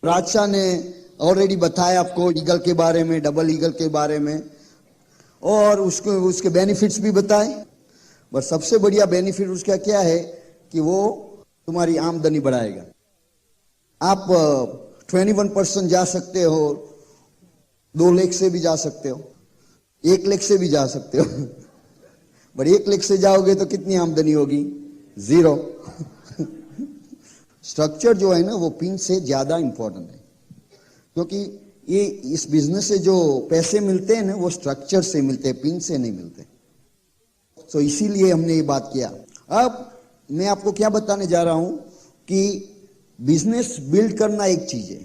राजा ने ऑलरेडी बताया आपको ईगल के बारे में, डबल ईगल के बारे में, और उसके बेनिफिट्स भी बताए। बस सबसे बढ़िया बेनिफिट उसका क्या है कि वो तुम्हारी आमदनी बढ़ाएगा। आप 21% जा सकते हो, 2 लाख से भी जा सकते हो, 1 लाख से भी जा सकते हो। बट 1 लाख से जाओगे तो कितनी आमदनी होगी? 0। स्ट्रक्चर जो है ना वो पिन से ज्यादा इंपॉर्टेंट है, क्योंकि ये इस बिजनेस से जो पैसे मिलते हैं ना वो स्ट्रक्चर से मिलते हैं, पिन से नहीं मिलते। तो इसीलिए हमने ये बात किया। अब मैं आपको क्या बताने जा रहा हूं कि बिजनेस बिल्ड करना एक चीज है,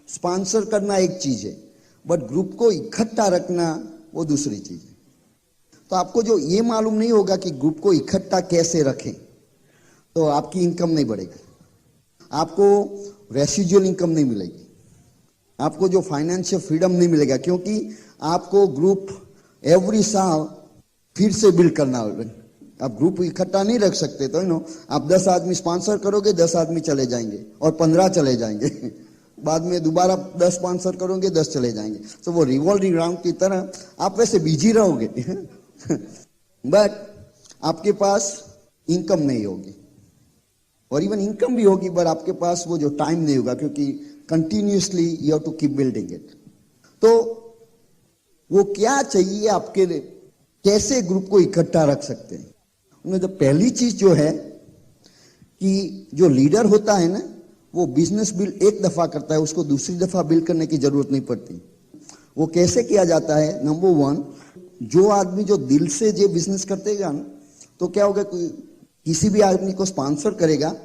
स्पॉन्सर करना एक चीज है, बट ग्रुप को इकट्ठा रखना वो दूसरी चीज है। तो आपको जो ये मालूम नहीं होगा कि ग्रुप को इकट्ठा कैसे रखें, तो आपकी इनकम नहीं बढ़ेगी, आपको रेसिजुअल इनकम नहीं मिलेगी, आपको जो फाइनेंशियल फ्रीडम नहीं मिलेगा, क्योंकि आपको ग्रुप एवरी साल फिर से बिल्ड करना होगा। आप ग्रुप इकट्ठा नहीं रख सकते, तो आप 10 आदमी स्पॉन्सर करोगे, 10 आदमी चले जाएंगे और 15 चले जाएंगे। बाद में दोबारा 10 स्पॉन्सर करोगे, 10 चले जाएंगे। तो वो रिवॉल्विंग राउंड की तरह आप वैसे बिजी रहोगे, बट आपके पास इनकम नहीं होगी, और इवन इनकम भी होगी बट आपके पास वो जो टाइम नहीं होगा, क्योंकि continuously you have to keep building it. तो वो क्या चाहिए आपके लिए, कैसे ग्रुप को इकट्ठा रख सकते हैं? उनमें तो पहली चीज जो है कि जो लीडर होता है ना, वो बिजनेस बिल्ड एक दफा करता है, उसको दूसरी दफा बिल्ड करने की जरूरत नहीं पड़ती। वो कैसे किया जाता है? नंबर 1, जो आदमी जो दिल से जो बिजनेस करतेगा ना, तो क्या होगा, किसी भी आदमी को स्पॉन्सर करेगा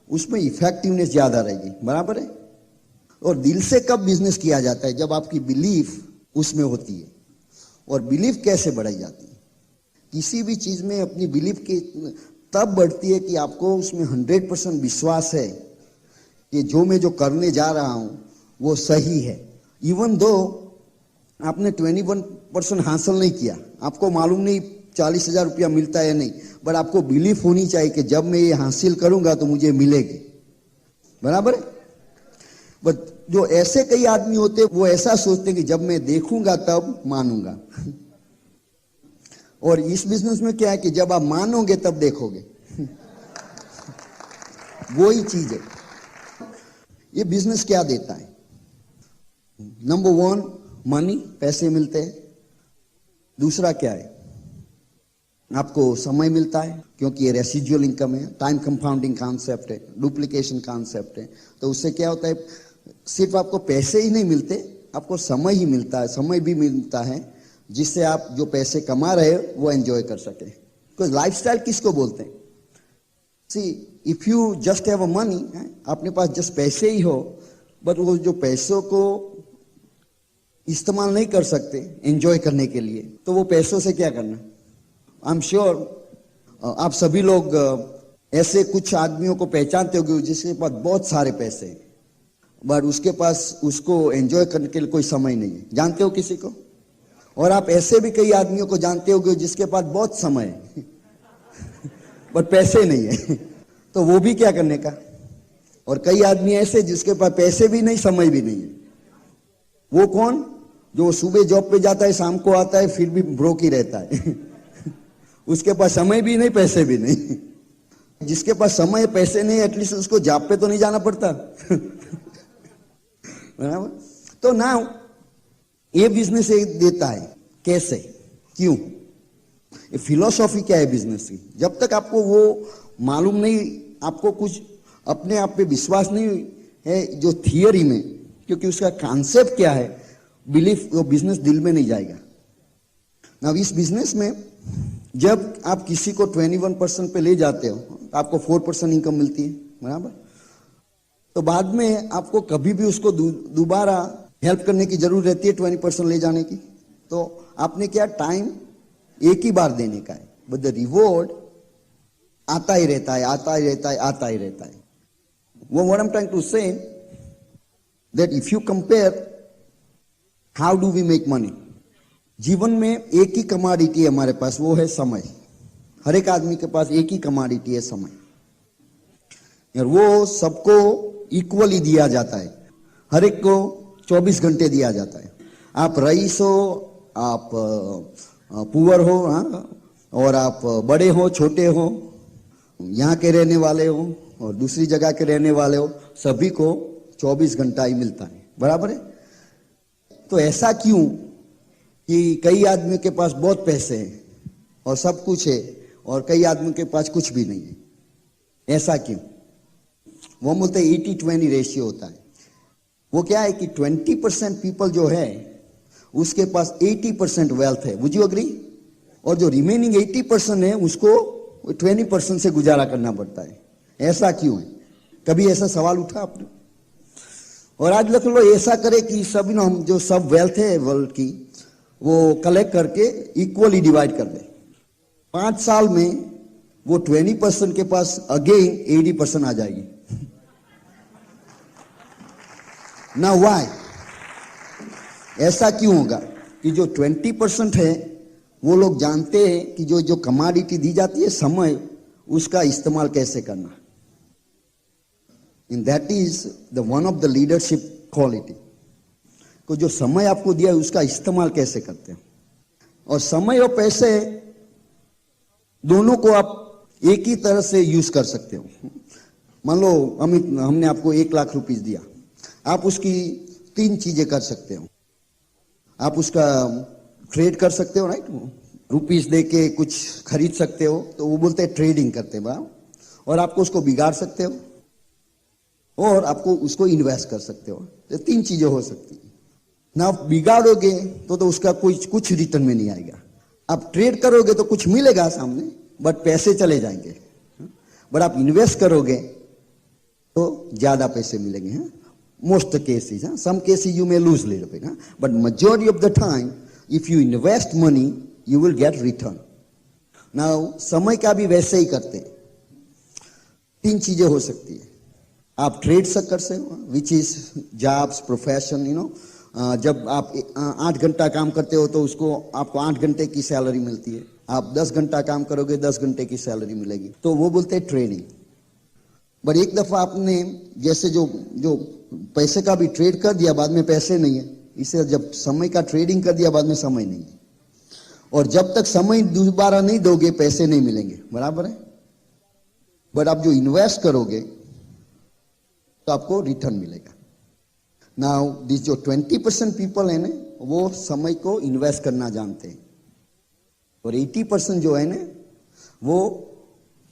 उसमें इफेक्टिवनेस ज्यादा रहेगी, बराबर है। और दिल से कब बिजनेस किया जाता है? जब आपकी बिलीफ उसमें होती है। और बिलीफ कैसे बढ़ाई जाती है? किसी भी चीज में अपनी बिलीफ की तब बढ़ती है कि आपको उसमें 100% विश्वास है कि जो करने जा रहा हूं वो सही है। इवन दो आपने 21% हासिल नहीं किया, आपको मालूम नहीं 40,000 रुपया मिलता है या नहीं, बट आपको बिलीफ होनी चाहिए कि जब मैं ये हासिल करूंगा तो मुझे मिलेगी, बराबर है। बट जो ऐसे कई आदमी होते वो ऐसा सोचते कि जब मैं देखूंगा तब मानूंगा। और इस बिजनेस में क्या है कि जब आप मानोगे तब देखोगे। वही चीज है। ये बिजनेस क्या देता है? नंबर 1 मनी, पैसे मिलते हैं। दूसरा क्या है? आपको समय मिलता है, क्योंकि ये रेसिजुअल इनकम है, टाइम कंपाउंडिंग कॉन्सेप्ट है, डुप्लीकेशन कॉन्सेप्ट है। तो उससे क्या होता है, सिर्फ आपको पैसे ही नहीं मिलते, आपको समय ही मिलता है, समय भी मिलता है, जिससे आप जो पैसे कमा रहे हो वो एंजॉय कर सके। बिकॉज लाइफस्टाइल किसको बोलते हैं? See if you just have a money, अपने पास जस्ट पैसे ही हो, बट वो जो पैसों को इस्तेमाल नहीं कर सकते एंजॉय करने के लिए, तो वो पैसों से क्या करना? आई एम श्योर आप सभी लोग ऐसे कुछ आदमियों को पहचानते होंगे जिसके पास बहुत सारे पैसे हैं, बट उसके पास उसको एंजॉय करने के लिए कोई समय नहीं है। जानते हो किसी को? और आप ऐसे भी कई आदमियों को जानते होंगे जिसके पास बहुत समय है बट पैसे नहीं है, तो वो भी क्या करने का? और कई आदमी ऐसे जिसके पास पैसे भी नहीं, समय भी नहीं है। वो कौन? जो सुबह जॉब पे जाता है, शाम को आता है, फिर भी ब्रोक ही रहता है। उसके पास समय भी नहीं, पैसे भी नहीं। जिसके पास समय पैसे नहीं, एटलीस्ट उसको जॉब पे तो नहीं जाना पड़ता। बराबर। तो ना ये बिजनेस देता है। कैसे? क्यों? ये फिलॉसफी क्या है बिजनेस की? जब तक आपको वो मालूम नहीं, आपको कुछ अपने आप पे विश्वास नहीं है जो थियरी में, क्योंकि उसका कॉन्सेप्ट क्या है, बिलीफ, वो बिजनेस दिल में नहीं जाएगा ना। इस बिजनेस में जब आप किसी को 21% पे ले जाते हो, तो आपको 4% इनकम मिलती है, बराबर। तो बाद में आपको कभी भी उसको दोबारा हेल्प करने की जरूरत रहती है 20% ले जाने की। तो आपने क्या, टाइम एक ही बार देने का है, बट द रिवॉर्ड आता ही रहता है, आता ही रहता है, आता ही रहता है। वो what I am trying to say that if you compare how do we make money, जीवन में एक ही कमोडिटी है हमारे पास, वो है समय। हर एक आदमी के पास एक ही कमोडिटी है, समय, और वो सबको इक्वली दिया जाता है। हर एक को 24 घंटे दिया जाता है। आप रईस हो, आप पुअर हो, हाँ, और आप बड़े हो, छोटे हो, यहाँ के रहने वाले हो और दूसरी जगह के रहने वाले हो, सभी को 24 घंटा ही मिलता है, बराबर है। तो ऐसा क्यों कि कई आदमी के पास बहुत पैसे हैं और सब कुछ है और कई आदमी के पास कुछ भी नहीं है, ऐसा क्यों? वो बोलते 80-20 रेशियो होता है। वो क्या है कि 20% पीपल जो है उसके पास 80% वेल्थ है, वुड यू एग्री? और जो रिमेनिंग 80% है उसको 20% से गुजारा करना पड़ता है। ऐसा क्यों है? कभी ऐसा सवाल उठा आपने? और आज लग लो ऐसा करे कि सब ना हम जो सब वेल्थ है वर्ल्ड की वो कलेक्ट करके इक्वली डिवाइड कर दे। 5 साल में वो 20% के पास अगेन 80% आ जाएगी। ना व्हाई? ऐसा क्यों होगा कि जो 20% है वो लोग जानते हैं कि जो जो कमोडिटी दी जाती है समय, उसका इस्तेमाल कैसे करना। In that is the one of the leadership quality को जो समय आपको दिया है उसका इस्तेमाल कैसे करते हैं। और समय और पैसे दोनों को आप एक ही तरह से यूज कर सकते हो। मान लो हमने आपको 1 लाख रुपीस दिया, आप उसकी 3 चीजें कर सकते हो। आप उसका ट्रेड कर सकते हो, राइट, रुपीस दे के कुछ खरीद सकते हो, तो वो बोलते हैं ट्रेडिंग करते हैं। और आपको उसको बिगाड़ सकते हो और आपको उसको इन्वेस्ट कर सकते हो। तो 3 चीजें हो सकती है ना। आप बिगाड़ोगे तो उसका कुछ रिटर्न में नहीं आएगा। आप ट्रेड करोगे तो कुछ मिलेगा सामने, बट पैसे चले जाएंगे। बट आप इन्वेस्ट करोगे तो ज्यादा पैसे मिलेंगे। Most cases, some cases you may lose little bit, but majority of the time if you invest money you will get return. Now समय का भी वैसे ही करते हैं। 3 चीजें हो सकती है। आप ट्रेड से कर सकते हो, विच इज जॉब्स, प्रोफेशन, जब आप 8 घंटा काम करते हो तो उसको आपको 8 घंटे की सैलरी मिलती है। आप 10 घंटा काम करोगे 10 घंटे की सैलरी मिलेगी, तो वो बोलते हैं ट्रेडिंग। बट एक दफा आपने जैसे जो पैसे का भी ट्रेड कर दिया, बाद में पैसे नहीं है, इसे जब समय का ट्रेडिंग कर दिया, बाद में समय नहीं है। और जब तक समय दोबारा नहीं दोगे पैसे नहीं मिलेंगे, बराबर है। बट आप जो इन्वेस्ट करोगे तो आपको रिटर्न मिलेगा। नाउ दिस जो 20% पीपल है ना, वो समय को इन्वेस्ट करना जानते हैं, और 80% जो है ना वो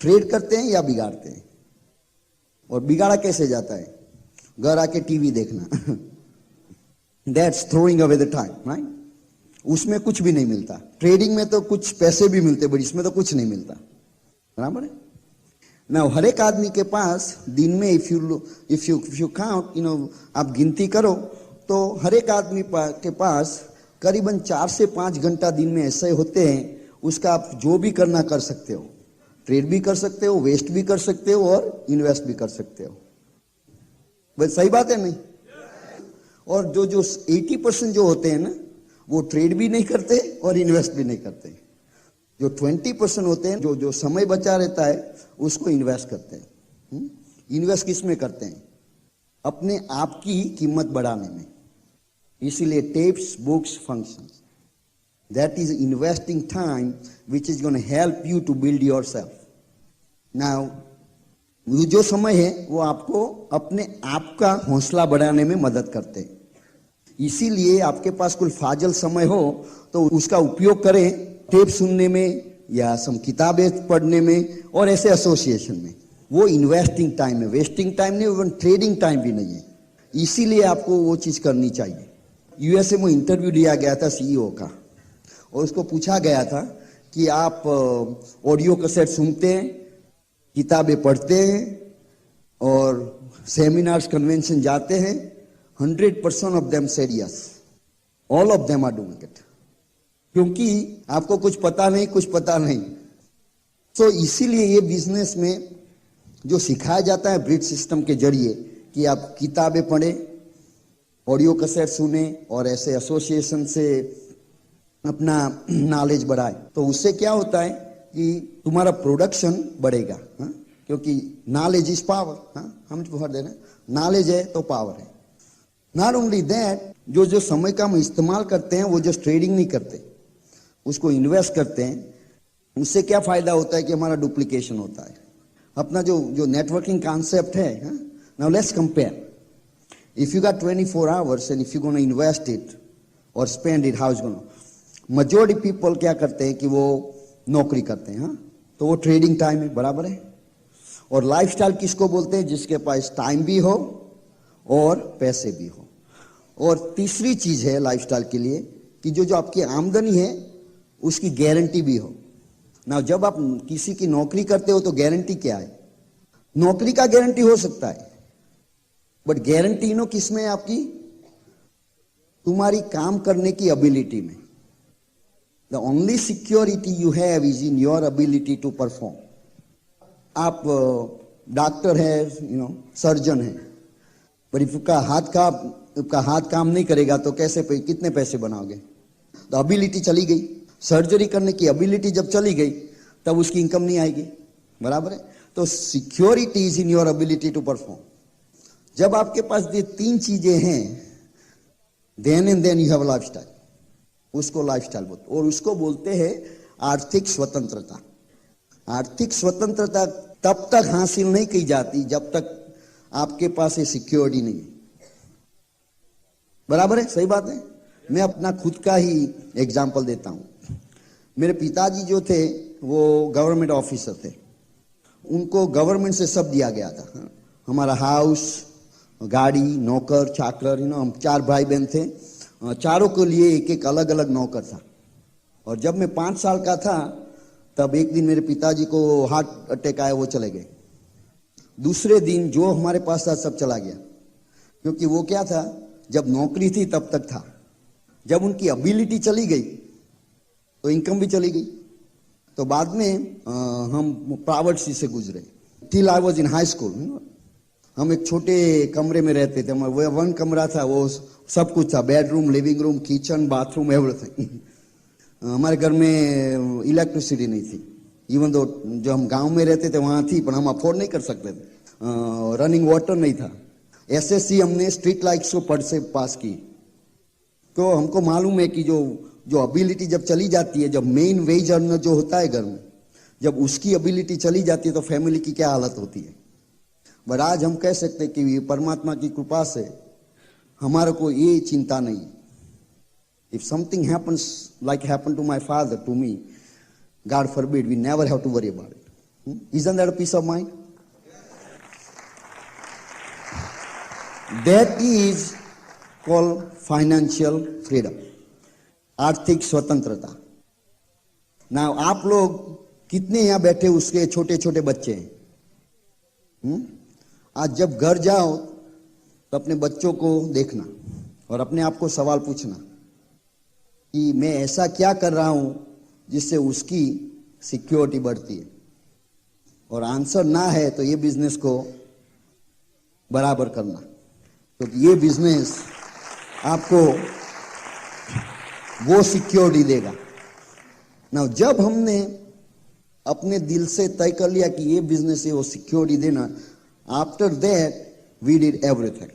ट्रेड करते हैं या बिगाड़ते हैं। और बिगाड़ा कैसे जाता है? घर आके टीवी देखना। That's throwing away the time, right? उसमें कुछ भी नहीं मिलता। ट्रेडिंग में तो कुछ पैसे भी मिलते, बट इसमें तो कुछ नहीं मिलता, बराबर है ना। हर एक आदमी के पास दिन में इफ यू काउंट, आप गिनती करो तो हर एक आदमी के पास करीबन 4 से 5 घंटा दिन में ऐसे होते हैं, उसका आप जो भी करना कर सकते हो। ट्रेड भी कर सकते हो, वेस्ट भी कर सकते हो और इन्वेस्ट भी कर सकते हो। बस सही बात है नहीं? और जो 80% जो होते हैं ना, वो ट्रेड भी नहीं करते और इन्वेस्ट भी नहीं करते। जो 20% होते हैं, जो समय बचा रहता है, उसको इन्वेस्ट करते हैं। इन्वेस्ट किस में करते हैं? अपने आप की कीमत बढ़ाने में। इसीलिए tapes, books, functions, that is investing time which is gonna help you to build yourself. Now जो समय है वो आपको अपने आप का हौसला बढ़ाने में मदद करते हैं। इसीलिए आपके पास कोई फाजल समय हो तो उसका उपयोग करें टेप सुनने में या सम किताबें पढ़ने में और ऐसे एसोसिएशन में। वो इन्वेस्टिंग टाइम है, वेस्टिंग टाइम नहीं, इवन ट्रेडिंग टाइम भी नहीं है। इसीलिए आपको वो चीज करनी चाहिए। यूएसए में इंटरव्यू दिया गया था सीईओ का, और उसको पूछा गया था कि आप ऑडियो कैसेट सुनते हैं, किताबें पढ़ते हैं और सेमिनार्स, कन्वेंशन जाते हैं? 100% of them said yes, all of them are doing it. क्योंकि आपको कुछ पता नहीं। तो इसीलिए ये बिजनेस में जो सिखाया जाता है ब्रिज सिस्टम के जरिए कि आप किताबें पढ़ें, ऑडियो कैसेट सुने और ऐसे एसोसिएशन से अपना नॉलेज बढ़ाए, तो उससे क्या होता है कि तुम्हारा प्रोडक्शन बढ़ेगा। क्योंकि नॉलेज इज पावर। हम पढ़ देना, नॉलेज है तो पावर है। नॉट ओनली दैट, जो जो समय का हम इस्तेमाल करते हैं वो जो ट्रेडिंग नहीं करते, उसको इन्वेस्ट करते हैं, उससे क्या फायदा होता है कि हमारा डुप्लीकेशन होता है। अपना जो जो नेटवर्किंग कॉन्सेप्ट है, now let's compare, if you got 24 hours and if you gonna invest it और spend it, how is gonna, majority people क्या करते हैं कि वो नौकरी करते हैं, हाँ, तो वो ट्रेडिंग टाइम है, बराबर है। और लाइफस्टाइल किसको बोलते हैं? जिसके पास टाइम भी हो और पैसे भी हो। और तीसरी चीज है लाइफस्टाइल के लिए कि जो जो आपकी आमदनी है उसकी गारंटी भी हो ना। जब आप किसी की नौकरी करते हो तो गारंटी क्या है? नौकरी का गारंटी हो सकता है, बट गारंटी नो किस में? आपकी तुम्हारी काम करने की एबिलिटी में। The only security you have is in your ability to perform. आप डॉक्टर है, सर्जन है, पर इफ आपका हाथ काम नहीं करेगा तो कितने पैसे बनाओगे? तो एबिलिटी चली गई, सर्जरी करने की एबिलिटी जब चली गई तब उसकी इनकम नहीं आएगी, बराबर है। तो security is in your ability to perform. जब आपके पास ये तीन चीजें हैं, then and then you have lifestyle. उसको लाइफस्टाइल बोलते, और उसको बोलते हैं आर्थिक स्वतंत्रता। आर्थिक स्वतंत्रता तब तक हासिल नहीं की जाती जब तक आपके पास ये सिक्योरिटी नहीं है, बराबर है, सही बात है। मैं अपना खुद का ही एग्जाम्पल देता हूं। मेरे पिताजी जो थे वो गवर्नमेंट ऑफिसर थे, उनको गवर्नमेंट से सब दिया गया था, हमारा हाउस, गाड़ी, नौकर चाकर, हम 4 भाई बहन थे, चारों के लिए एक एक अलग अलग नौकर था। और जब मैं 5 साल का था तब एक दिन मेरे पिताजी को हार्ट अटैक आया, वो चले गए। दूसरे दिन जो हमारे पास था सब चला गया, क्योंकि वो क्या था, जब नौकरी थी तब तक था, जब उनकी एबिलिटी चली गई तो इनकम भी चली गई। तो बाद में हम पॉवर्टी से गुजरे। Till I was in high school, हम एक छोटे कमरे में रहते थे, हमारा 1 कमरा था, वो सब कुछ था, bedroom, living room, kitchen, bathroom, everything. हमारे घर में इलेक्ट्रिसिटी नहीं थी, इवन दो जो हम गांव में रहते थे वहां थी, पर हम अफोर्ड नहीं कर सकते थे। रनिंग वाटर नहीं था। एसएससी हमने स्ट्रीट लाइट्स को पढ़ से पास की। तो हमको मालूम है कि जो एबिलिटी जब चली जाती है, जब मेन वेज अर्नर जो होता है घर में, जब उसकी एबिलिटी चली जाती है तो फैमिली की क्या हालत होती है। बट आज हम कह सकते हैं कि परमात्मा की कृपा से हमारे को ये चिंता नहीं। If something happens like happen to my father, to me, God forbid, we never have to worry about it. Isn't that a peace of mind? That is called financial freedom. आर्थिक स्वतंत्रता। ना आप लोग कितने यहां बैठे उसके छोटे छोटे बच्चे हैं? आज जब घर जाओ तो अपने बच्चों को देखना और अपने आप को सवाल पूछना कि मैं ऐसा क्या कर रहा हूं जिससे उसकी सिक्योरिटी बढ़ती है। और आंसर ना है तो ये बिजनेस को बराबर करना, क्योंकि ये बिजनेस आपको वो सिक्योरिटी देगा ना। जब हमने अपने दिल से तय कर लिया कि ये बिजनेस है वो सिक्योरिटी देना, after that we did everything.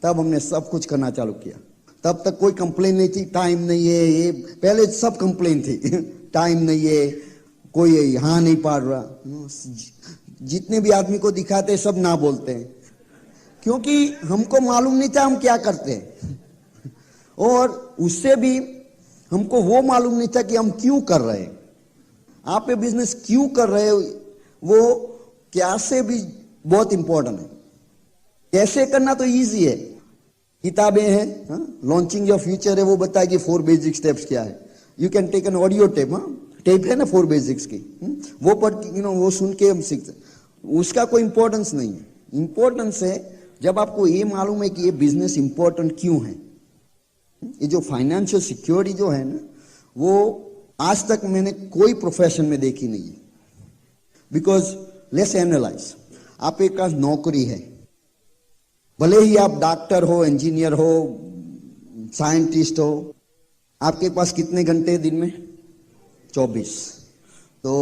तब हमने सब कुछ करना चालू किया। तब तक कोई कंप्लेन नहीं थी, टाइम नहीं है, ये पहले सब कंप्लेन थी टाइम नहीं है, कोई यहां नहीं पढ़ रहा। जितने भी आदमी को दिखाते सब ना बोलते हैं, क्योंकि हमको मालूम नहीं था हम क्या करते हैं, और उससे भी हमको वो मालूम नहीं था कि हम क्यों कर रहे हैं। आप ये बिजनेस क्यों कर रहे हो वो क्या से भी बहुत इंपॉर्टेंट है। कैसे करना तो इजी है, किताबें हैं, लॉन्चिंग योर फ्यूचर है, वो बताएगी 4 बेसिक स्टेप्स क्या है। You can take an audio tape, tape है ना 4 बेसिक्स की, वो पढ़ वो सुन के हम सीखते। उसका कोई इंपॉर्टेंस नहीं है। इंपॉर्टेंस है जब आपको ये मालूम है कि ये बिजनेस इंपॉर्टेंट क्यों है। ये जो फाइनेंशियल सिक्योरिटी जो है ना, वो आज तक मैंने कोई प्रोफेशन में देखी नहीं है। बिकॉज लेट्स एनालाइज, आप एक नौकरी है, भले ही आप डॉक्टर हो, इंजीनियर हो, साइंटिस्ट हो, आपके पास कितने घंटे दिन में? 24। तो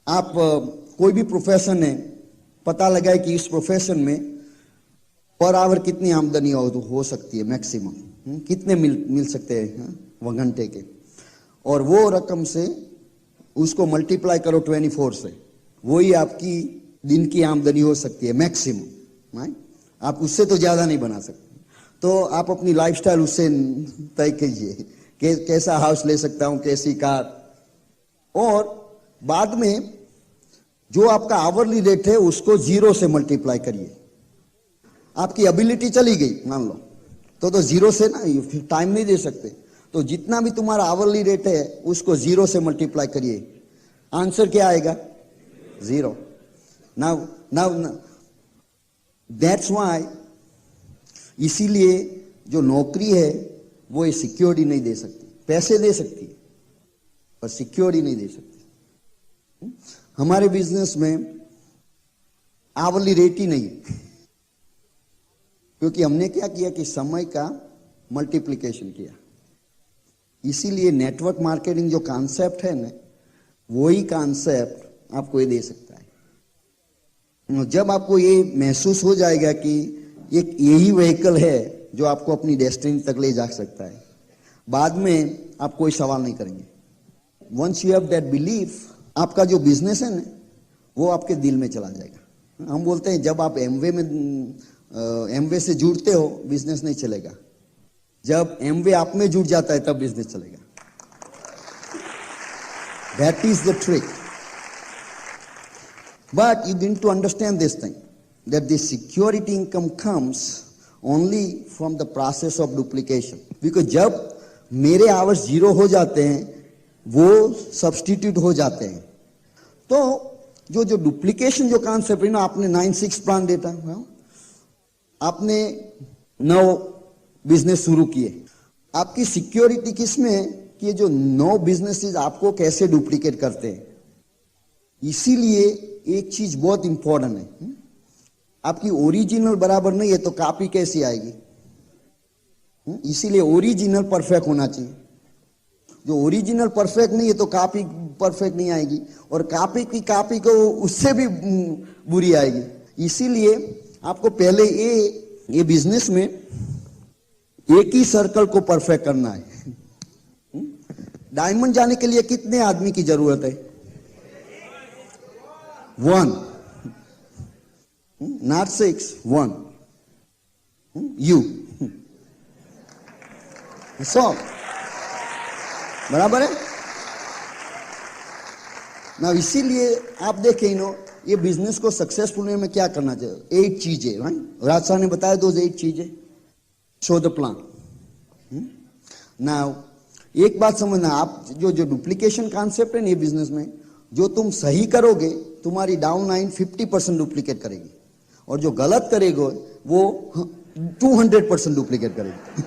आप कोई भी प्रोफेशन है, पता लगाए कि इस प्रोफेशन में पर आवर कितनी आमदनी हो सकती है मैक्सिमम, कितने मिल सकते हैं वो घंटे के, और वो रकम से उसको मल्टीप्लाई करो 24 से, वही आपकी दिन की आमदनी हो सकती है मैक्सिमम। आप उससे तो ज्यादा नहीं बना सकते। तो आप अपनी लाइफस्टाइल उससे तय कीजिए कि कैसा हाउस ले सकता हूं, कैसी कार, और बाद में जो आपका आवरली रेट है उसको 0 से मल्टीप्लाई करिए। आपकी एबिलिटी चली गई मान लो तो 0 से ना, फिर टाइम नहीं दे सकते, तो जितना भी तुम्हारा आवरली रेट है उसको 0 से मल्टीप्लाई करिए, आंसर क्या आएगा? 0। नाउ दैट्स व्हाई, इसीलिए जो नौकरी है वो ये सिक्योरिटी नहीं दे सकती, पैसे दे सकती है पर सिक्योरिटी नहीं दे सकती। हमारे बिजनेस में आवरली रेट ही नहीं है, क्योंकि हमने क्या किया कि समय का मल्टीप्लिकेशन किया। इसीलिए नेटवर्क मार्केटिंग जो कॉन्सेप्ट है ना, वही कॉन्सेप्ट आपको ये दे सकता है। जब आपको ये महसूस हो जाएगा कि एक यही व्हीकल है जो आपको अपनी डेस्टिनी तक ले जा सकता है, बाद में आप कोई सवाल नहीं करेंगे। Once you have that belief, आपका जो बिजनेस है ना वो आपके दिल में चला जाएगा। हम बोलते हैं जब आप एमवे से जुड़ते हो बिजनेस नहीं चलेगा, जब एमवे आप में जुड़ जाता है तब बिजनेस चलेगा। That is the trick. But you need to understand this thing, that the security income comes only from the process of duplication, because जब मेरे आवर्स 0 हो जाते हैं वो सब्स्टिट्यूट हो जाते हैं, तो जो डुप्लीकेशन जो कॉन्सेप्ट है ना, आपने 9-6 प्लान डेटा, आपने 9 बिजनेस शुरू किए, आपकी सिक्योरिटी किसमें है कि ये जो 9 बिजनेसेस आपको कैसे डुप्लीकेट करते हैं। इसीलिए एक चीज बहुत इंपॉर्टेंट है, आपकी ओरिजिनल बराबर नहीं है तो कॉपी कैसी आएगी? इसीलिए ओरिजिनल परफेक्ट होना चाहिए। जो ओरिजिनल परफेक्ट नहीं है तो कॉपी परफेक्ट नहीं आएगी, और कॉपी को उससे भी बुरी आएगी। इसीलिए आपको पहले ये बिजनेस में एक ही सर्कल को परफेक्ट करना है। डायमंड जाने के लिए कितने आदमी की जरूरत है? 1, not 6, 1. You. So, बराबर है ना। इसीलिए आप देखें ये बिजनेस को सक्सेसफुल होने में क्या करना चाहिए? 8 चीजें, राइट? राज साहब ने बताया 8 चीजें। Show the plan. नाउ एक बात समझना, आप जो डुप्लीकेशन कॉन्सेप्ट है ना ये बिजनेस में, जो तुम सही करोगे तुम्हारी डाउन लाइन 50% डुप्लीकेट करेगी, और जो गलत करेगा वो 200% डुप्लीकेट करेगी।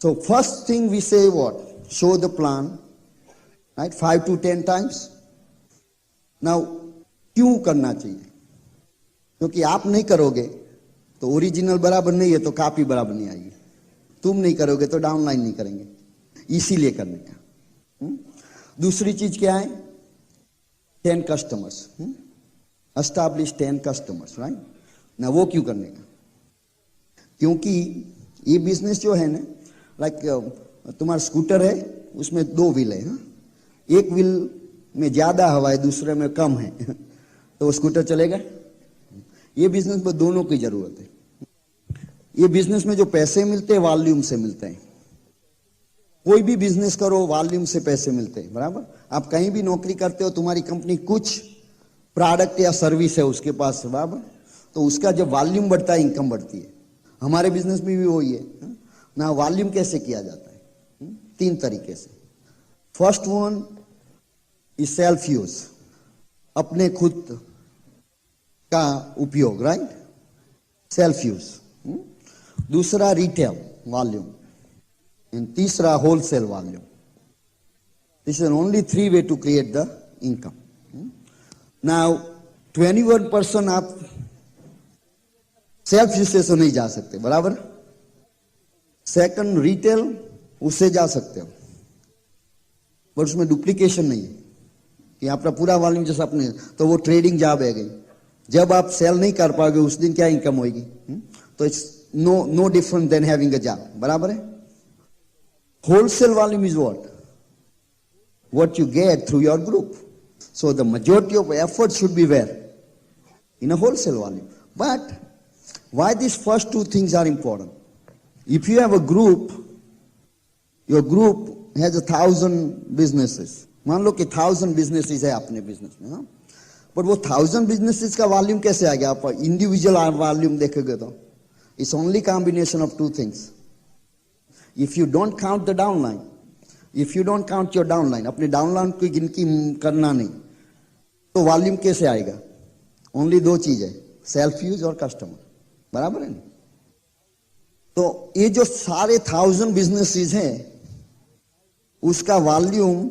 सो फर्स्ट थिंग वी से what? Show the plan, right? 5 to 10 times। Now क्यों करना चाहिए? क्योंकि आप नहीं करोगे तो ओरिजिनल बराबर नहीं है तो कॉपी बराबर नहीं आएगी, तुम नहीं करोगे तो डाउनलाइन नहीं करेंगे, इसीलिए करने का। दूसरी चीज क्या है? 10 कस्टमर्स, एस्टैब्लिश 10 कस्टमर्स, राइट ना। वो क्यों करने का? क्योंकि ये बिजनेस जो है ना, लाइक तुम्हारा स्कूटर है, उसमें 2 व्हील है, एक व्हील में ज्यादा हवा है दूसरे में कम है तो वो स्कूटर चलेगा? ये बिजनेस में दोनों की जरूरत है। ये बिजनेस में जो पैसे मिलते हैं वॉल्यूम से मिलते हैं। कोई भी बिजनेस करो वॉल्यूम से पैसे मिलते हैं, बराबर? आप कहीं भी नौकरी करते हो, तुम्हारी कंपनी कुछ प्रोडक्ट या सर्विस है उसके पास, बराबर? तो उसका जब वॉल्यूम बढ़ता है इनकम बढ़ती है। हमारे बिजनेस में भी वही है ना। वॉल्यूम कैसे किया जाता है? 3 तरीके से। First one is self use, अपने खुद का उपयोग, राइट? Self use. दूसरा रिटेल वॉल्यूम, एंड तीसरा wholesale volume. This is only 3 way to create the income. Now 21% आप सेल्फ यूज से नहीं जा सकते, बराबर? सेकंड रिटेल, उससे जा सकते हो, पर उसमें डुप्लीकेशन नहीं है कि आपका पूरा वॉल्यूम जैसा अपने, तो वो ट्रेडिंग जॉब है गई। जब आप सेल नहीं कर पाओगे उस दिन क्या इनकम होगी? तो it's no different than having a job, बराबर है। Wholesale volume is what you get through your group. So the majority of effort should be where? In a wholesale volume. But why these first two things are important? If you have a group, your group has 1,000 businesses. मान लो कि 1,000 businesses है अपने business में, हाँ? But वो 1,000 businesses का volume कैसे आ गया? आप individual volume देखेंगे तो it's only combination of two things. If you don't count the downline, if you don't count your downline, अपने डाउनलाइन की गिनती करना नहीं, तो वॉल्यूम कैसे आएगा? ओनली दो चीज है, सेल्फ यूज और कस्टमर, बराबर है ना? तो ये जो सारे 1,000 बिजनेसेस हैं, उसका volume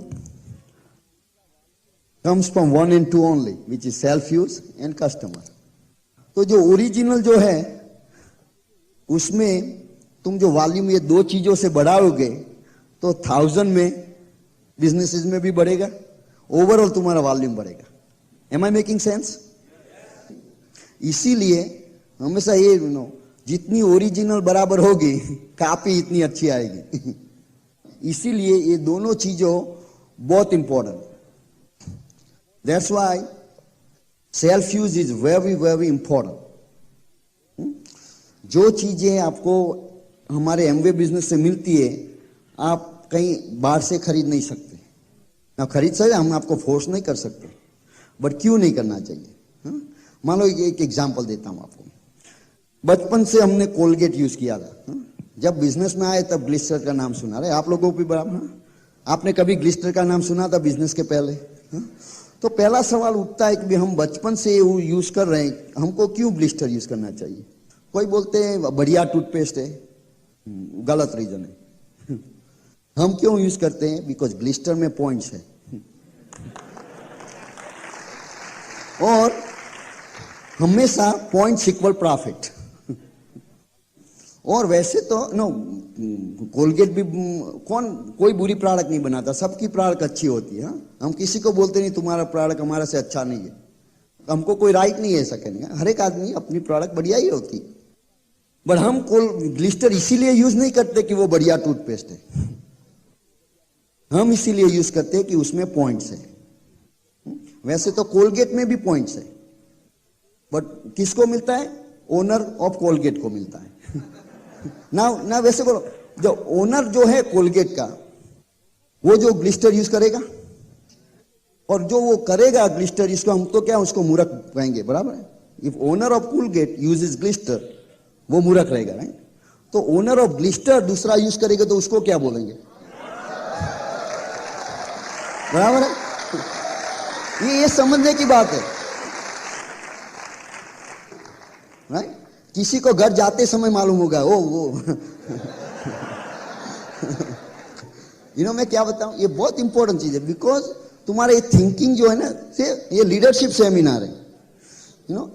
comes from one and two only, which is self use and customer. तो जो ओरिजिनल जो है उसमें तुम जो वॉल्यूम ये दो चीजों से बढ़ाओगे तो 1,000 में बिजनेसेस में भी बढ़ेगा, ओवरऑल तुम्हारा वॉल्यूम बढ़ेगा। Am I making sense? इसीलिए हमेशा ये जितनी ओरिजिनल बराबर होगी कॉपी इतनी अच्छी आएगी। इसीलिए ये दोनों चीजों बहुत important. That's why self use is very very important. जो चीजें आपको हमारे एमवे बिजनेस से मिलती है आप कहीं बाहर से खरीद नहीं सकते। आप खरीद सकते, हम आपको फोर्स नहीं कर सकते, बट क्यों नहीं करना चाहिए? मान लो एक एग्जांपल देता हूं आपको। बचपन से हमने कोलगेट यूज किया था। जब बिजनेस में आए तब ग्लिस्टर का नाम सुना रहे आप लोगों को भी बराबर। आपने कभी ग्लिस्टर का नाम सुना था बिजनेस के पहले? तो पहला सवाल उठता है कि हम बचपन से यूज कर रहे हैं, हमको क्यों ग्लिस्टर यूज करना चाहिए? कोई बोलते हैं बढ़िया टूथपेस्ट है, गलत रीजन है। हम क्यों यूज करते हैं? बिकॉज ग्लिस्टर में पॉइंट्स है और हमेशा पॉइंट्स इक्वल प्रॉफिट। और वैसे तो नो, कोलगेट भी कोई बुरी प्रोडक्ट नहीं बनाता, सबकी प्रोडक्ट अच्छी होती है। हम किसी को बोलते नहीं तुम्हारा प्रोडक्ट हमारा से अच्छा नहीं है, हमको कोई राइट नहीं है ऐसा कहने का। हर एक आदमी अपनी प्रोडक्ट बढ़िया ही होती है, बट हम ग्लिस्टर इसीलिए यूज नहीं करते कि वो बढ़िया टूथपेस्ट है। हम इसीलिए यूज करते हैं कि उसमें पॉइंट्स है। वैसे तो कोलगेट में भी पॉइंट्स है, बट किसको मिलता है? ओनर ऑफ कोलगेट को मिलता है। ना वैसे बोलो, जो ओनर जो है कोलगेट का, वो जो ग्लिस्टर यूज करेगा, और जो वो करेगा ग्लिस्टर, इसको हम तो क्या उसको मूर्ख कहेंगे, बराबर है? If owner of Colgate uses Glister, वो मूर्ख रहेगा, राइट? तो ओनर ऑफ ग्लिस्टर दूसरा यूज करेगा तो उसको क्या बोलेंगे? बराबर है? ये समझने की बात है, राइट? किसी को घर जाते समय मालूम होगा वो मैं क्या बताऊं, ये बहुत इंपॉर्टेंट चीज है। बिकॉज तुम्हारे थिंकिंग जो है ना, से ये लीडरशिप सेमिनार है,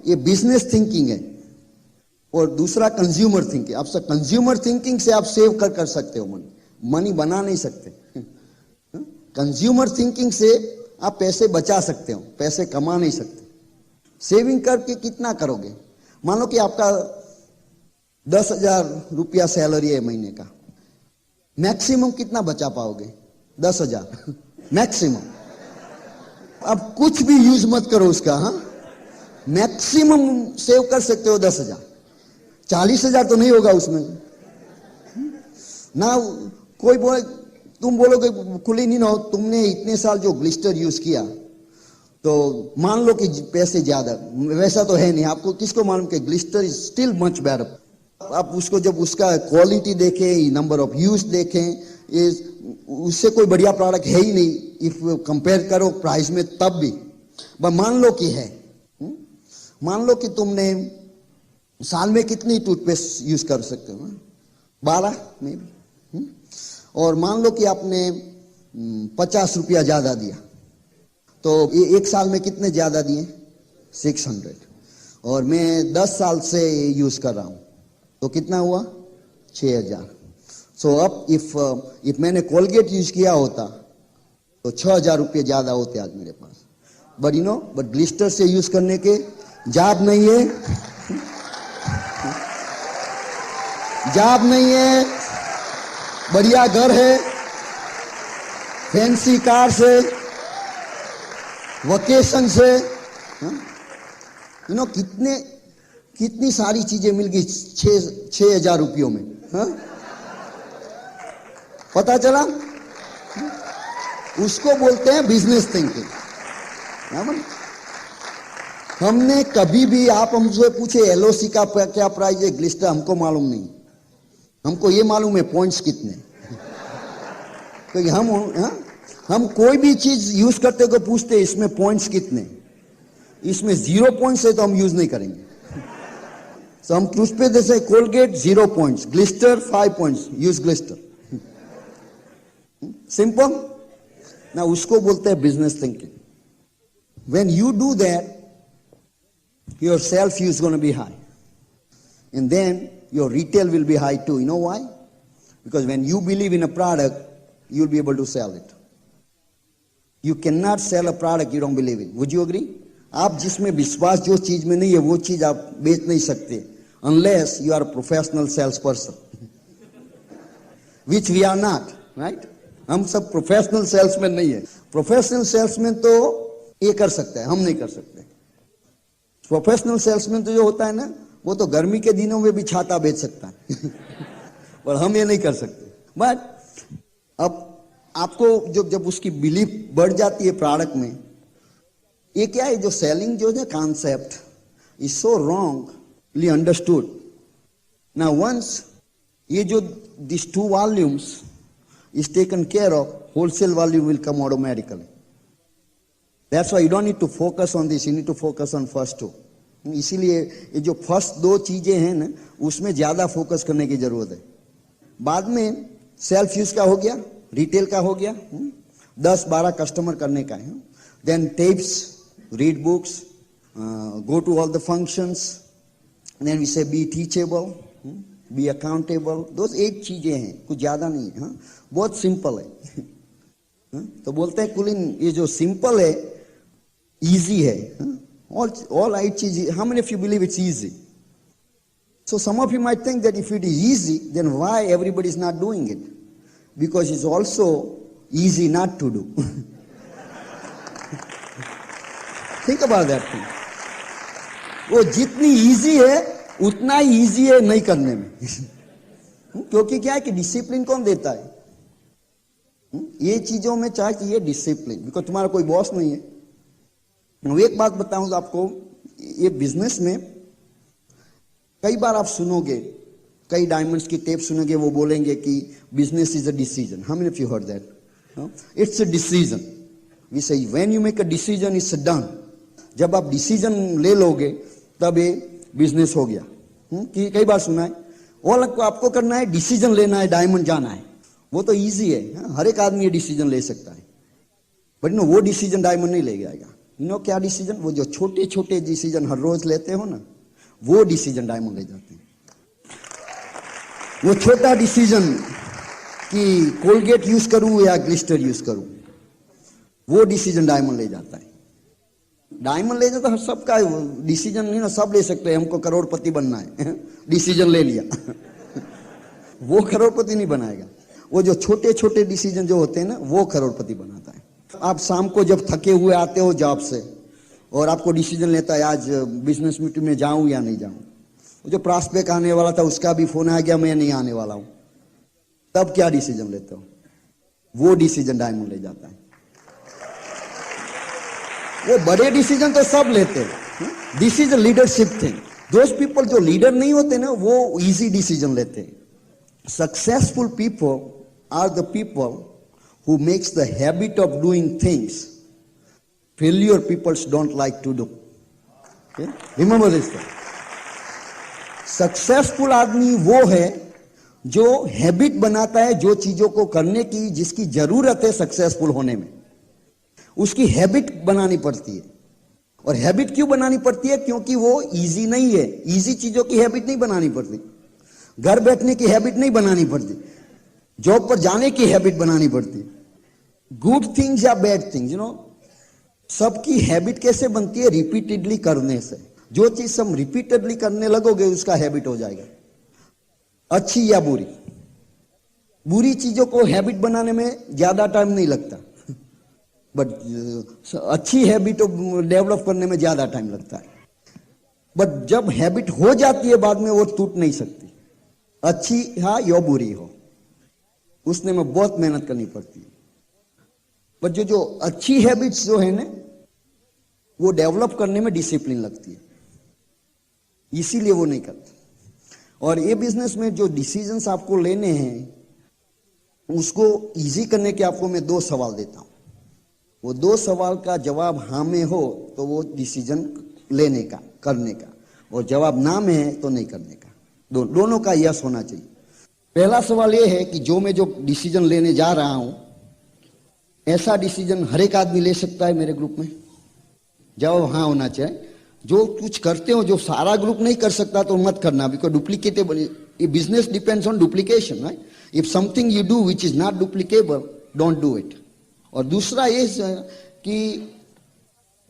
ये बिजनेस थिंकिंग है, और दूसरा कंज्यूमर थिंकिंग। आप सब कंज्यूमर थिंकिंग से आप सेव कर सकते हो मनी बना नहीं सकते। कंज्यूमर थिंकिंग से आप पैसे बचा सकते हो, पैसे कमा नहीं सकते। सेविंग करके कितना करोगे? मान लो कि आपका 10,000 रुपया सैलरी है महीने का, मैक्सिमम कितना बचा पाओगे? 10,000 मैक्सिमम। अब कुछ भी यूज मत करो उसका, मैक्सिमम सेव कर सकते हो 10,000। 40,000 तो नहीं होगा उसमें ना। कोई बोले, तुम बोलोगे खुली नहीं ना, तुमने इतने साल जो ग्लिस्टर यूज किया, तो मान लो कि पैसे ज्यादा, वैसा तो है नहीं। आपको किसको मालूम कि Glister is still much better. आप उसको जब उसका क्वालिटी देखें, नंबर ऑफ यूज देखें, उससे कोई बढ़िया प्रोडक्ट है ही नहीं इफ कंपेयर करो प्राइस में, तब भी। पर मान लो कि है, मान लो कि तुमने साल में कितनी टूथपेस्ट यूज कर सकते हो? 12 में भी। और मान लो कि आपने 50 रुपया ज्यादा दिया, तो ये एक साल में कितने ज्यादा दिए? 600। और मैं 10 साल से यूज कर रहा हूं, तो कितना हुआ? 6,000। सो अब इफ मैंने कोलगेट यूज किया होता तो 6,000 रुपये ज्यादा होते आज मेरे पास। बट ग्लिस्टर से यूज करने के जाब नहीं है। जॉब नहीं है, बढ़िया घर है, फैंसी कार से, वकेशन से, कितनी सारी चीजें मिल गई 6,000 रुपयों में, पता चला? उसको बोलते हैं बिजनेस थिंकिंग। हमने कभी भी, आप हमसे पूछे एलओसी का क्या प्राइस है, ग्लिस्टर, हमको मालूम नहीं। हमको ये मालूम है पॉइंट्स कितने, क्योंकि हम कोई भी चीज यूज करते को पूछते इसमें पॉइंट्स कितने, इसमें 0 पॉइंट्स है तो हम यूज नहीं करेंगे। तो हम टूथपेस्ट जैसे Colgate 0 points, Glister 5 points, use Glister, simple ना। उसको बोलते हैं business thinking. When you do that, your self is going to be high, and then your retail will be high too. You know why? Because when you believe in a product, you'll be able to sell it. You cannot sell a product you don't believe in. Would you agree? आप जिसमें विश्वास जो चीज में नहीं है वो चीज आप बेच नहीं सकते unless you are a professional salesperson, which we are not, right? हम सब प्रोफेशनल सेल्समैन नहीं है। प्रोफेशनल सेल्समैन तो ये कर सकता है, हम नहीं कर सकते। प्रोफेशनल सेल्समैन तो जो होता है ना, वो तो गर्मी के दिनों में भी छाता बेच सकता है पर हम ये नहीं कर सकते। बट अब आपको जब उसकी बिलीफ बढ़ जाती है प्रोडक्ट में, ये क्या है, जो सेलिंग जो है concept is so wrongly understood. Now once ये जो this 2 volumes is taken care of, wholesale volume will come automatically. That's why you don't need to focus on this, you need to focus on first 2. इसीलिए ये जो first 2 चीजें हैं ना, उसमें ज्यादा फोकस करने की जरूरत है। बाद में सेल्फ यूज का हो गया, रिटेल का हो गया, 10-12 कस्टमर करने का है। Then tips, read books, go to all the functions, then we say be teachable, be accountable. दोस्त 8 चीजें हैं, कुछ ज्यादा नहीं है, बहुत सिंपल है। तो बोलते हैं कुलीन, ये जो सिंपल है इजी है। all 8 चीजें, how many of you believe it's easy? So some of you might think that if it is easy, then why everybody is not doing it? Because it's also easy not to do. Think about that thing. वो जितनी easy है उतना ही easy है नहीं करने में। क्योंकि क्या है कि डिसिप्लिन कौन देता है? ये चीजों में चाहिए डिसिप्लिन, बिकॉज तुम्हारा कोई बॉस नहीं है। एक बात बताऊं आपको, ये बिजनेस में कई बार आप सुनोगे, कई डायमंड्स की टेप सुनोगे, वो बोलेंगे कि business is a decision. How many of you heard that? It's a decision. We say when you make a decision it's done. जब आप डिसीजन ले लोगे तब ये बिजनेस हो गया। कि कई बार सुना है, और आपको करना है, डिसीजन लेना है, डायमंड जाना है, वो तो इजी है, हर एक आदमी ये डिसीजन ले सकता है। बट नो, वो डिसीजन डायमंड नहीं ले जाएगा। नो क्या डिसीजन? वो जो छोटे छोटे डिसीजन हर रोज लेते हो ना, वो डिसीजन डायमंड ले जाते हैं। वो छोटा डिसीजन कि कोलगेट यूज करूं या ग्लिस्टर यूज करूं, वो डिसीजन डायमंड ले जाता है। डायमंड ले जाता है सबका डिसीजन नहीं ना, सब ले सकते हैं। हमको करोड़पति बनना है, डिसीजन ले लिया वो करोड़पति नहीं बनाएगा। वो जो छोटे छोटे डिसीजन जो होते हैं ना, वो करोड़पति बनाता है। आप शाम को जब थके हुए आते हो जॉब से और आपको डिसीजन लेता है आज बिजनेस मीटिंग में जाऊं या नहीं जाऊं। जो प्रॉस्पेक्ट आने वाला था उसका भी फोन आ गया, मैं नहीं आने वाला हूं, तब क्या डिसीजन लेते हो? वो डिसीजन डायमंड ले जाता है। वो बड़े डिसीजन तो सब लेते हैं, this is a leadership thing. Those people जो लीडर नहीं होते ना, वो इजी डिसीजन लेते हैं। Successful people are the people who makes the habit of doing things failure people don't like to do. Okay? Remember this thing. Successful आदमी वो है जो हैबिट बनाता है जो चीजों को करने की, जिसकी जरूरत है सक्सेसफुल होने में, उसकी हैबिट बनानी पड़ती है। और हैबिट क्यों बनानी पड़ती है? क्योंकि वो इजी नहीं है। इजी चीजों की हैबिट नहीं बनानी पड़ती, घर बैठने की हैबिट नहीं बनानी पड़ती, जॉब पर जाने की हैबिट बनानी पड़ती। गुड थिंग्स या बैड थिंग्स, सबकी हैबिट कैसे बनती है? रिपीटेडली करने से। जो चीज हम रिपीटेडली करने लगोगे उसका हैबिट हो जाएगा। अच्छी या बुरी। बुरी चीजों को हैबिट बनाने में ज्यादा टाइम नहीं लगता, बट अच्छी हैबिट डेवलप करने में ज्यादा टाइम लगता है। बट जब हैबिट हो जाती है बाद में वो टूट नहीं सकती, अच्छी हो या बुरी हो, उसने में बहुत मेहनत करनी पड़ती है। बट जो अच्छी हैबिट्स जो है ना, वो डेवलप करने में डिसिप्लिन लगती है, इसीलिए वो नहीं करते। और ये बिजनेस में जो डिसीजंस आपको लेने हैं, उसको इजी करने के आपको मैं 2 सवाल देता हूं। वो 2 सवाल का जवाब हाँ में हो तो वो डिसीजन लेने का, करने का, और जवाब ना में है तो नहीं करने का। दोनों का यस होना चाहिए। पहला सवाल ये है कि जो मैं डिसीजन लेने जा रहा हूं, ऐसा डिसीजन हर एक आदमी ले सकता है मेरे ग्रुप में? जवाब हाँ होना चाहिए। जो कुछ करते हो जो सारा ग्रुप नहीं कर सकता तो मत करना, बिकॉज डुप्लीकेटेबल, ये business depends on duplication, right? If something you do which is not duplicable, don't do it. और दूसरा ये कि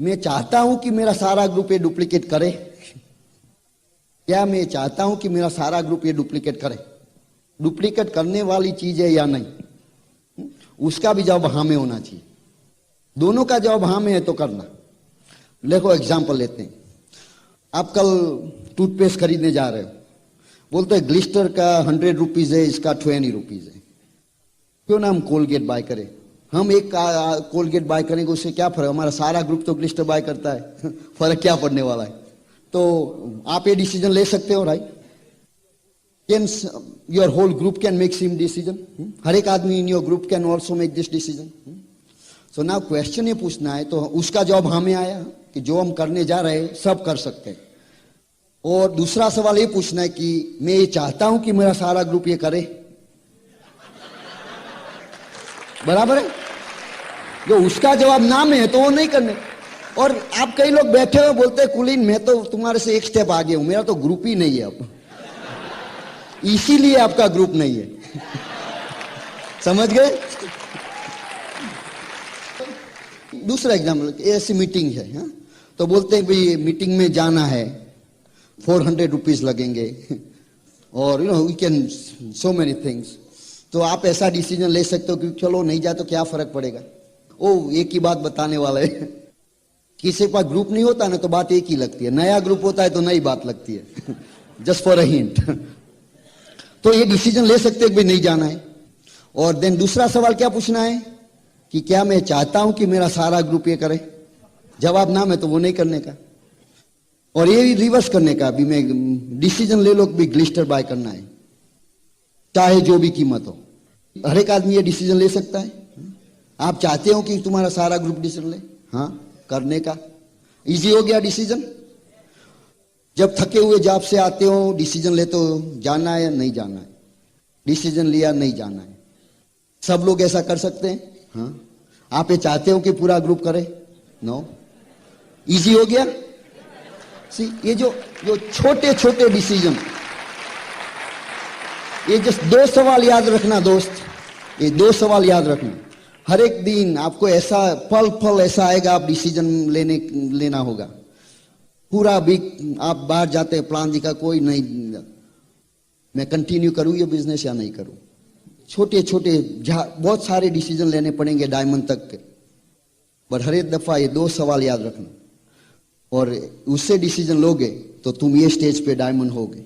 मैं चाहता हूं कि मेरा सारा ग्रुप ये डुप्लीकेट करे। क्या मैं चाहता हूं कि मेरा सारा ग्रुप ये डुप्लीकेट करे? डुप्लीकेट करने वाली चीज है या नहीं, उसका भी जवाब हाँ में होना चाहिए। दोनों का जवाब हाँ में है तो करना। देखो एग्जाम्पल लेते हैं। आप कल टूथपेस्ट खरीदने जा रहे हो, बोलते हैं ग्लिस्टर का 100 रुपीज है, इसका 20 रुपीज है, क्यों ना हम कोलगेट बाय करें? हम एक कोलगेट बाय करेंगे, उससे क्या फर्क? हमारा सारा ग्रुप तो ग्लिस्टर बाय करता है फर्क क्या पड़ने वाला है? तो आप ये डिसीजन ले सकते हो, right? Can your whole group can make same decision? हर एक आदमी in your group can also make this decision. So now question ये पूछना है, तो उसका जवाब हमें आया कि जो हम करने जा रहे हैं सब कर सकते हैं। और दूसरा सवाल ये पूछना है कि मैं ये चाहता हूं कि मेरा सारा ग्रुप ये करे। बराबर है? जो उसका जवाब ना में है तो वो नहीं करने। और आप कई लोग बैठे हुए बोलते हैं कुलीन मैं तो तुम्हारे से एक स्टेप आगे हूं, मेरा तो ग्रुप ही नहीं है अब, इसीलिए आपका ग्रुप नहीं है। समझ गए? दूसरा एग्जाम्पल, ऐसी मीटिंग है, हा? तो बोलते हैं भाई मीटिंग में जाना है, 400 रुपीज लगेंगे, और you know we can so many things. तो आप ऐसा डिसीजन ले सकते हो कि चलो नहीं जाए तो क्या फर्क पड़ेगा। ओ एक ही बात बताने वाला है, किसी के पास ग्रुप नहीं होता ना तो बात एक ही लगती है, नया ग्रुप होता है तो नई बात लगती है। Just for a hint. तो ये डिसीजन ले सकते हैं कि भाई नहीं जाना है। और देन दूसरा सवाल क्या पूछना है कि क्या मैं चाहता हूं कि मेरा सारा ग्रुप ये करे? जवाब ना में तो वो नहीं करने का। और ये भी रिवर्स करने का भी, मैं डिसीजन ले लो कि ग्लिस्टर बाय करना है चाहे जो भी कीमत हो। हर एक आदमी ये डिसीजन ले सकता है। आप चाहते हो कि तुम्हारा सारा ग्रुप डिसीजन ले? हाँ, करने का इजी हो गया डिसीजन। जब थके हुए जॉब से आते हो डिसीजन लेते हो, जाना है या नहीं जाना है, डिसीजन लिया नहीं जाना है। सब लोग ऐसा कर सकते हैं? हाँ। आप ये चाहते हो कि पूरा ग्रुप करे? नो। इजी हो गया। सी, ये जो छोटे छोटे डिसीजन, ये जस्ट 2 सवाल याद रखना दोस्त, ये 2 सवाल याद रखना। हर एक दिन आपको ऐसा पल ऐसा आएगा, आप डिसीजन लेना होगा। पूरा वीक आप बाहर जाते हैं, प्लान दिखा कोई नहीं, मैं कंटिन्यू करूं ये बिजनेस या नहीं करूं। छोटे छोटे बहुत सारे डिसीजन लेने पड़ेंगे डायमंड तक के, पर हर एक दफा ये 2 सवाल याद रखना, और उससे डिसीजन लोगे तो तुम ये स्टेज पे डायमंड होगे।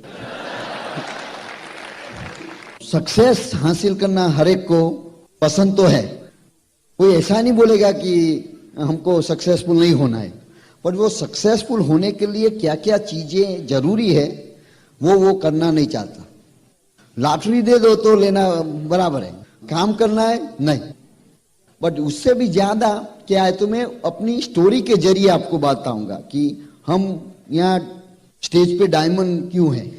सक्सेस हासिल करना हर एक को पसंद तो है, कोई ऐसा नहीं बोलेगा कि हमको सक्सेसफुल नहीं होना है, पर वो सक्सेसफुल होने के लिए क्या क्या चीजें जरूरी है वो करना नहीं चाहता। लॉटरी दे दो तो लेना बराबर है, काम करना है नहीं। बट उससे भी ज्यादा क्या है, तो मैं अपनी स्टोरी के जरिए आपको बताऊंगा कि हम यहाँ स्टेज पे डायमंड क्यों है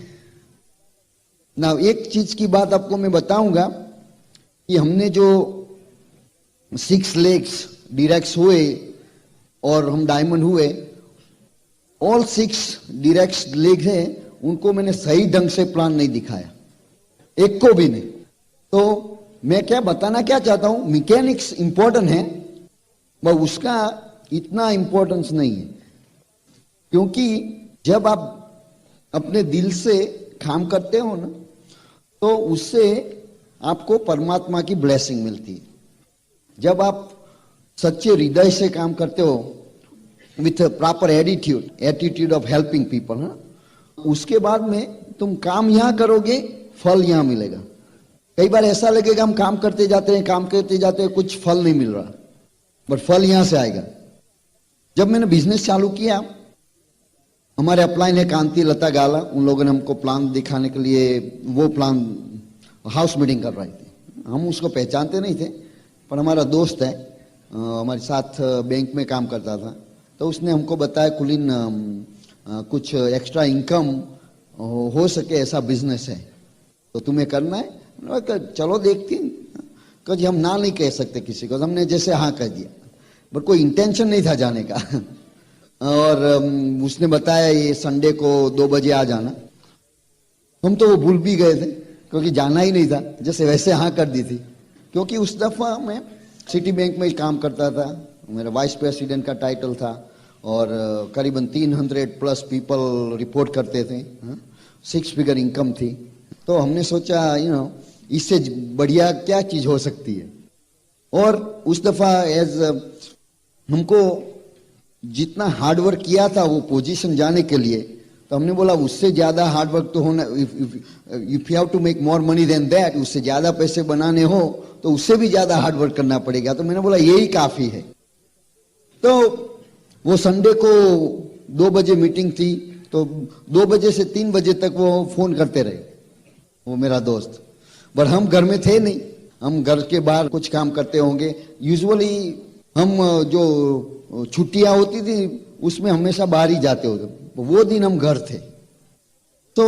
ना। एक चीज की बात आपको मैं बताऊंगा कि हमने जो 6 लेग्स डायरेक्ट्स हुए और हम डायमंड हुए, ऑल 6 डायरेक्ट्स लेग हैं, उनको मैंने सही ढंग से प्लान नहीं दिखाया, एक को भी नहीं। तो मैं क्या बताना क्या चाहता हूं, मैकेनिक्स इंपॉर्टेंट है पर उसका इतना इंपॉर्टेंस नहीं है, क्योंकि जब आप अपने दिल से काम करते हो ना, तो उससे आपको परमात्मा की ब्लेसिंग मिलती है। जब आप सच्चे हृदय से काम करते हो with proper attitude of helping people, उसके बाद में तुम काम यहां करोगे, फल यहां मिलेगा। कई बार ऐसा लगेगा हम काम करते जाते हैं, कुछ फल नहीं मिल रहा, बट फल यहां से आएगा। जब मैंने बिजनेस चालू किया, हमारे अपलाइन है कांति लता गाला, उन लोगों ने हमको प्लान दिखाने के लिए वो प्लान हाउस मीटिंग कर रहे थे। हम उसको पहचानते नहीं थे, पर हमारा दोस्त है, हमारे साथ बैंक में काम करता था, तो उसने हमको बताया कुलीन कुछ एक्स्ट्रा इनकम हो सके ऐसा बिजनेस है, तो तुम्हें करना है। चलो देखते हैं, क्योंकि हम ना नहीं कह सकते किसी को, हमने जैसे हाँ कह दिया, बट कोई इंटेंशन नहीं था जाने का। और उसने बताया ये संडे को 2 बजे आ जाना। हम तो वो भूल भी गए थे, क्योंकि जाना ही नहीं था, जैसे वैसे हाँ कर दी थी। क्योंकि उस दफा मैं सिटी बैंक में काम करता था, मेरा वाइस प्रेसिडेंट का टाइटल था, और करीबन 300+ पीपल रिपोर्ट करते थे, 6 फिगर इनकम थी। तो हमने सोचा इससे बढ़िया क्या चीज हो सकती है। और उस दफा हमको जितना हार्डवर्क किया था वो पोजीशन जाने के लिए, तो हमने बोला उससे ज्यादा हार्डवर्क तो होना, if you have to make more money than that, उससे ज्यादा पैसे बनाने हो तो उससे भी ज्यादा हार्डवर्क करना पड़ेगा। तो मैंने बोला यही काफी है। तो वो संडे को 2 बजे मीटिंग थी, तो 2 बजे से 3 बजे तक वो फोन करते रहे, वो मेरा दोस्त। पर हम घर में थे नहीं, हम घर के बाहर कुछ काम करते होंगे। यूजुअली हम जो छुट्टियां होती थी उसमें हमेशा बाहर ही जाते होते, वो दिन हम घर थे। तो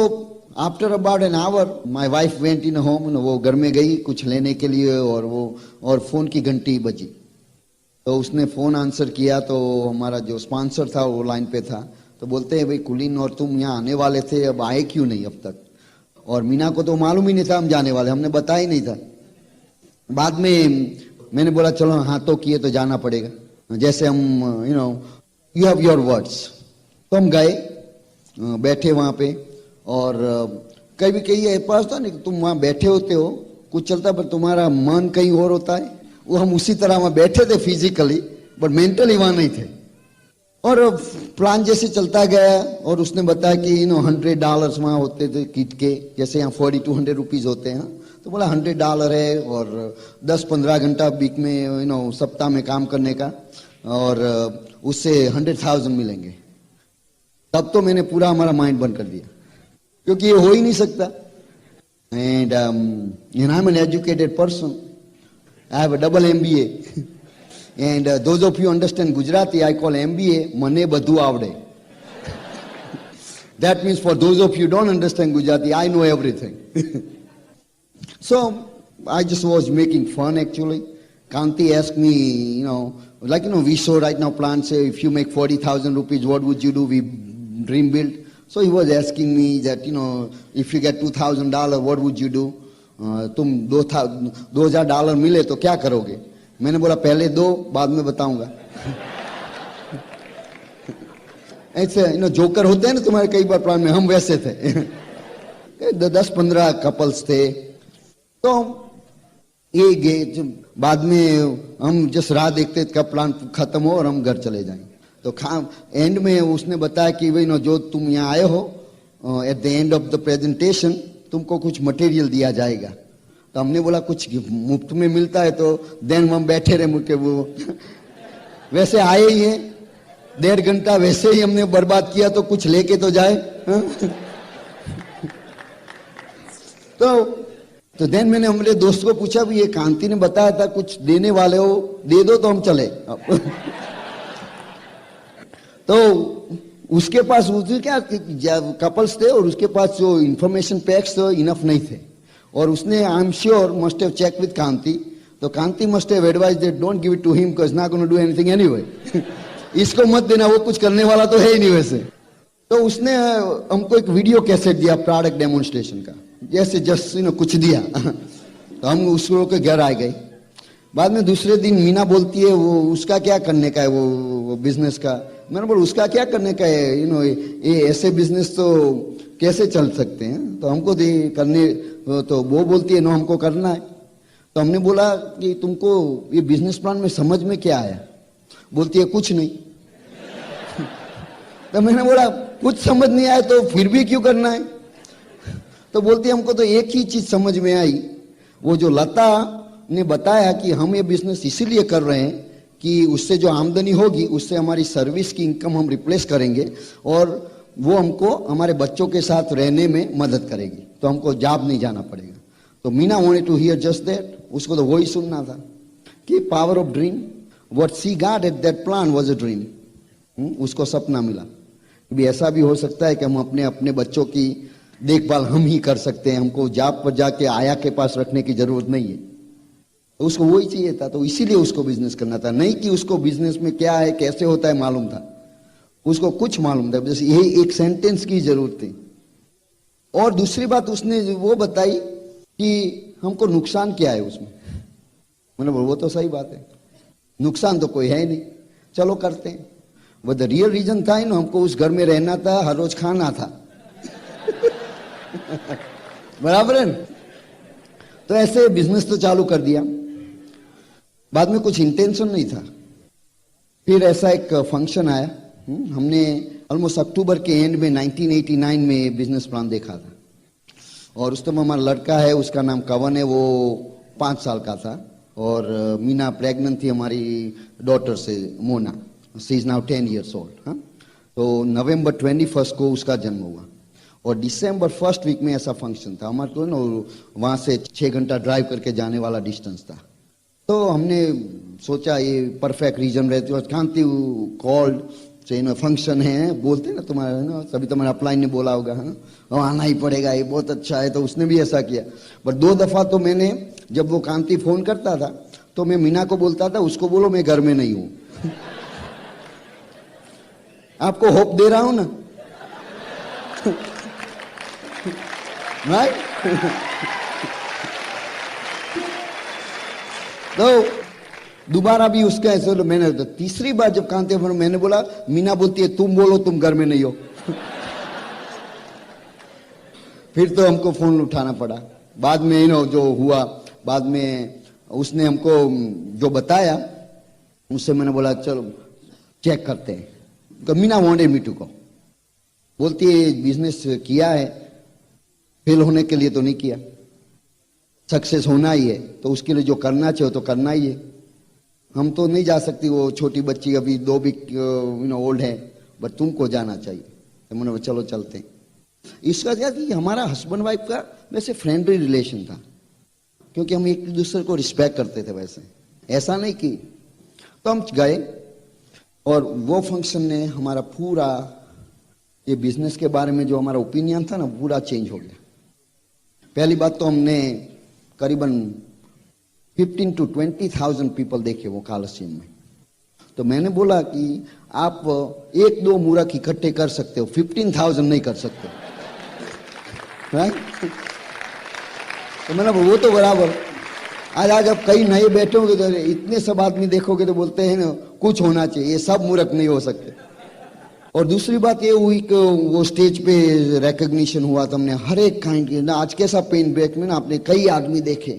after about an hour my wife went in home, वो घर में गई कुछ लेने के लिए, और फोन की घंटी बजी। तो उसने फोन आंसर किया, तो हमारा जो स्पॉन्सर था वो लाइन पे था। तो बोलते हैं भाई कुलीन और तुम यहाँ आने वाले थे, अब आए क्यों नहीं अब तक? और मीना को तो मालूम ही नहीं था हम जाने वाले, हमने बताया ही नहीं था। बाद में मैंने बोला चलो हाँ तो किए तो जाना पड़ेगा, जैसे हम यू हैव योर वर्ड्स। तो हम गए, बैठे वहां पे, और कभी कहीं पास था नहीं, तुम वहां बैठे होते हो कुछ चलता, पर तुम्हारा मन कहीं और होता है। वो हम उसी तरह वहां बैठे थे फिजिकली, बट मेंटली वहां नहीं थे। और प्लान जैसे चलता गया, और उसने बताया कि $100 वहां होते थे किट के, जैसे यहाँ 4200 रुपीज होते हैं। तो बोला $100 है, और 10-15 घंटा वीक में सप्ताह में काम करने का, और उससे 100,000 मिलेंगे। तब तो मैंने पूरा हमारा माइंड बंद कर दिया, क्योंकि ये हो ही नहीं सकता। And I am an educated person, I have a double MBA. And those of you understand Gujarati, I call MBA Mane Badhu Avde. That means for those of you who don't understand Gujarati, I know everything. So I just was making fun actually. Kanti asked me, we show right now plans say if you make 40,000 rupees, what would you do? We dream build. So he was asking me that, if you get $2,000, what would you do? तुम $2,000 मिले तो क्या करोगे? मैंने बोला पहले दो, बाद में बताऊंगा। ऐसे जोकर होते हैं ना तुम्हारे कई बार प्लान में, हम वैसे थे। 10-15 कपल्स थे। तो ये गए, बाद में हम जस्ट राह देखते कब प्लान खत्म हो और हम घर चले जाएं। तो एंड में उसने बताया कि भाई जो तुम यहाँ आए हो, at the end of the presentation तुमको कुछ मटेरियल दिया जाएगा। तो हमने बोला कुछ मुफ्त में मिलता है, तो देन हम बैठे रहे मुझे, वो वैसे आए ही है, 1.5 घंटा वैसे ही हमने बर्बाद किया, तो कुछ लेके तो जाए। तो देन मैंने हमारे दोस्त को पूछा भी, ये कांति ने बताया था कुछ देने वाले हो, दे दो तो हम चले। तो उसके पास क्या कपल्स थे, और उसके पास जो इंफॉर्मेशन पैक्स थे इनफ नहीं थे, और उसने I am sure must have check with Kanti. तो Kanti must have advise that don't give it to him because not gonna do anything anyway. इसको मत देना, वो कुछ करने वाला तो है ही नहीं वैसे। तो उसने हमको एक वीडियो कैसेट दिया प्रोडक्ट डेमोन्स्ट्रेशन का, जैसे जस्ट कुछ दिया। तो हम उस लोग के घर आ गए। बाद में दूसरे दिन मीना बोलती है वो उसका क्या करने का है, वो बिजनेस का। मैंने बोला उसका क्या करने का है, ये ऐसे बिजनेस तो कैसे चल सकते हैं, तो हमको करने तो वो बोलती है नो हमको करना है। तो हमने बोला कि तुमको ये बिजनेस प्लान में समझ में क्या आया? बोलती है कुछ नहीं। तो मैंने बोला कुछ समझ नहीं आया तो फिर भी क्यों करना है? तो बोलती है हमको तो एक ही चीज समझ में आई, वो जो लता ने बताया कि हम ये बिजनेस इसीलिए कर रहे हैं कि उससे जो आमदनी होगी उससे हमारी सर्विस की इनकम हम रिप्लेस करेंगे और वो हमको हमारे बच्चों के साथ रहने में मदद करेगी, तो हमको जॉब नहीं जाना पड़ेगा। तो Meena wanted to hear just that, उसको तो वही सुनना था कि power of dream, what she got at that plan was a dream. उसको सपना मिला भी ऐसा भी हो सकता है कि हम अपने अपने बच्चों की देखभाल हम ही कर सकते हैं, हमको जॉब पर जाके आया के पास रखने की जरूरत नहीं है। तो उसको वही चाहिए था, तो इसीलिए उसको बिजनेस करना था, नहीं कि उसको बिजनेस में क्या है कैसे होता है मालूम था, उसको कुछ मालूम था, बस यही एक सेंटेंस की जरूरत थी। और दूसरी बात उसने वो बताई कि हमको नुकसान क्या है उसमें। मैंने बोला वो तो सही बात है, नुकसान तो कोई है नहीं, चलो करते हैं। वो द रियल रीजन था ना, हमको उस घर में रहना था, हर रोज खाना था। बराबर है। तो ऐसे बिजनेस तो चालू कर दिया, बाद में कुछ इंटेंशन नहीं था। फिर ऐसा एक फंक्शन आया, हमने ऑलमोस्ट अक्टूबर के एंड में 1989 में बिजनेस प्लान देखा था, और उस टाइम हमारा लड़का है, उसका नाम कवन है, वो 5 साल का था, और मीना प्रेग्नेंट थी हमारी डॉटर से, Mona, she is now 10 years old। तो नवंबर 21 को उसका जन्म हुआ, और दिसंबर 1 वीक में ऐसा फंक्शन था हमारे को ना, वहाँ से 6 घंटा ड्राइव करके जाने वाला डिस्टेंस था। तो हमने सोचा ये परफेक्ट रीजन रहती है, कांति कॉल्ड से ना फंक्शन है, बोलते ना तुम्हारे ना, सभी तुम्हारे अपलाइन ने बोला होगा, है ना, आना ही पड़ेगा, ये बहुत अच्छा है। तो उसने भी ऐसा किया, पर 2 दफा तो मैंने, जब वो कांति फोन करता था तो मैं मीना को बोलता था उसको बोलो मैं घर में नहीं हूं। आपको होप दे रहा हूं ना। राइट। तो दोबारा भी उसका ऐसे, तो मैंने तो तीसरी बार जब कांते मैंने बोला, मीना बोलती है तुम बोलो तुम घर में नहीं हो। फिर तो हमको फोन उठाना पड़ा। बाद में जो हुआ, बाद में उसने हमको जो बताया, उससे मैंने बोला चलो चेक करते हैं। तो Meena wanted me to go, बोलती है बिजनेस किया है, फेल होने के लिए तो नहीं किया, सक्सेस होना ही है, तो उसके लिए जो करना चाहिए तो करना ही है। हम तो नहीं जा सकती, वो छोटी बच्ची अभी 2 वीक ओल्ड है, बट तुमको जाना चाहिए। तो मैंने चलो चलते हैं। इसका क्या कि हमारा हस्बैंड वाइफ का वैसे फ्रेंडली रिलेशन था, क्योंकि हम एक दूसरे को रिस्पेक्ट करते थे, वैसे ऐसा नहीं कि। तो हम गए, और वो फंक्शन ने हमारा पूरा ये बिजनेस के बारे में जो हमारा ओपिनियन था ना, पूरा चेंज हो गया। पहली बात तो हमने करीबन 15 to 20,000 पीपल देखे वो कालसीन में। तो मैंने बोला कि आप 1-2 मूर्ख इकट्ठे कर सकते हो, 15,000 नहीं कर सकते। तो मैंने वो तो बराबर। आज अब कई नए बैठोगे तो इतने सब आदमी देखोगे तो बोलते हैं ना कुछ होना चाहिए, ये सब मूर्ख नहीं हो सकते। और दूसरी बात ये हुई कि वो स्टेज पे रिकॉग्निशन हुआ, तो हमने हर एक काइंड के ना, आज कैसा पेन ब्रेक में ना आपने कई आदमी देखे,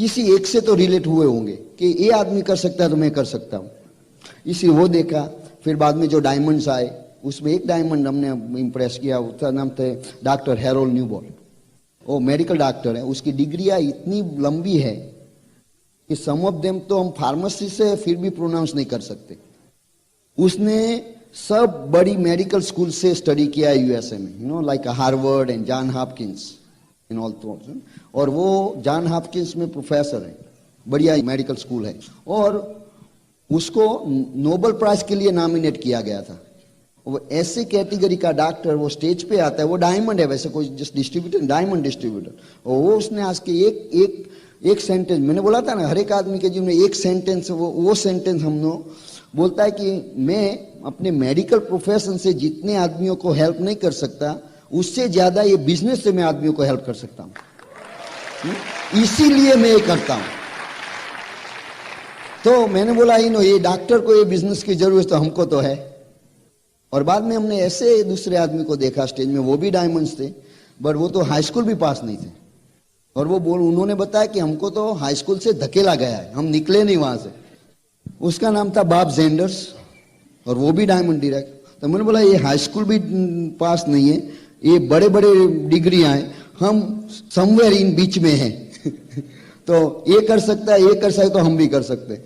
किसी एक से तो रिलेट हुए होंगे कि ये आदमी कर सकता है तो मैं कर सकता हूँ, इसी वो देखा। फिर बाद में जो डायमंड्स आए, उसमें एक डायमंड हमने इम्प्रेस किया, उसका नाम था डॉक्टर हैरोल्ड न्यूबॉर्न। वो मेडिकल डॉक्टर है, उसकी डिग्रियां इतनी लंबी है कि सम ऑफ देम तो हम फार्मेसी से फिर भी प्रोनाउंस नहीं कर सकते। उसने सब बड़ी मेडिकल स्कूल से स्टडी किया है यूएसए में, like Harvard and John Hopkins in all thoughts. और वो जॉन हॉपकिंस में प्रोफेसर है, बढ़िया मेडिकल स्कूल है, और उसको नोबेल प्राइज के लिए नॉमिनेट किया गया था। वो ऐसे कैटेगरी का डॉक्टर वो स्टेज पे आता है, वो डायमंड है, वैसे कोई जस्ट डिस्ट्रीब्यूटर, डायमंड डिस्ट्रीब्यूटर। और वो उसने आज के एक सेंटेंस, मैंने बोला था ना हर एक आदमी के जीवन में एक सेंटेंस, वो सेंटेंस हम बोलता है कि मैं अपने मेडिकल प्रोफेशन से जितने आदमियों को हेल्प नहीं कर सकता, उससे ज्यादा ये बिजनेस से मैं आदमियों को हेल्प कर सकता हूं, इसीलिए मैं ये करता हूं। तो मैंने बोला ये डॉक्टर को ये बिजनेस की जरूरत तो हमको तो है। और बाद में हमने ऐसे दूसरे आदमी को देखा स्टेज में, वो भी डायमंड्स थे, बट वो तो हाई स्कूल भी पास नहीं थे, और वो उन्होंने बताया कि हमको तो हाई स्कूल से धकेला गया है, हम निकले नहीं वहां से। उसका नाम था बॉब जेंडर्स और वो भी डायमंड डायरेक्ट। तो मैंने बोला ये हाई स्कूल भी पास नहीं है, ये बड़े बड़े डिग्रियां हैं, हम समवेयर इन बीच में हैं। तो ये कर सकता है, ये कर सकता है, तो हम भी कर सकते हैं।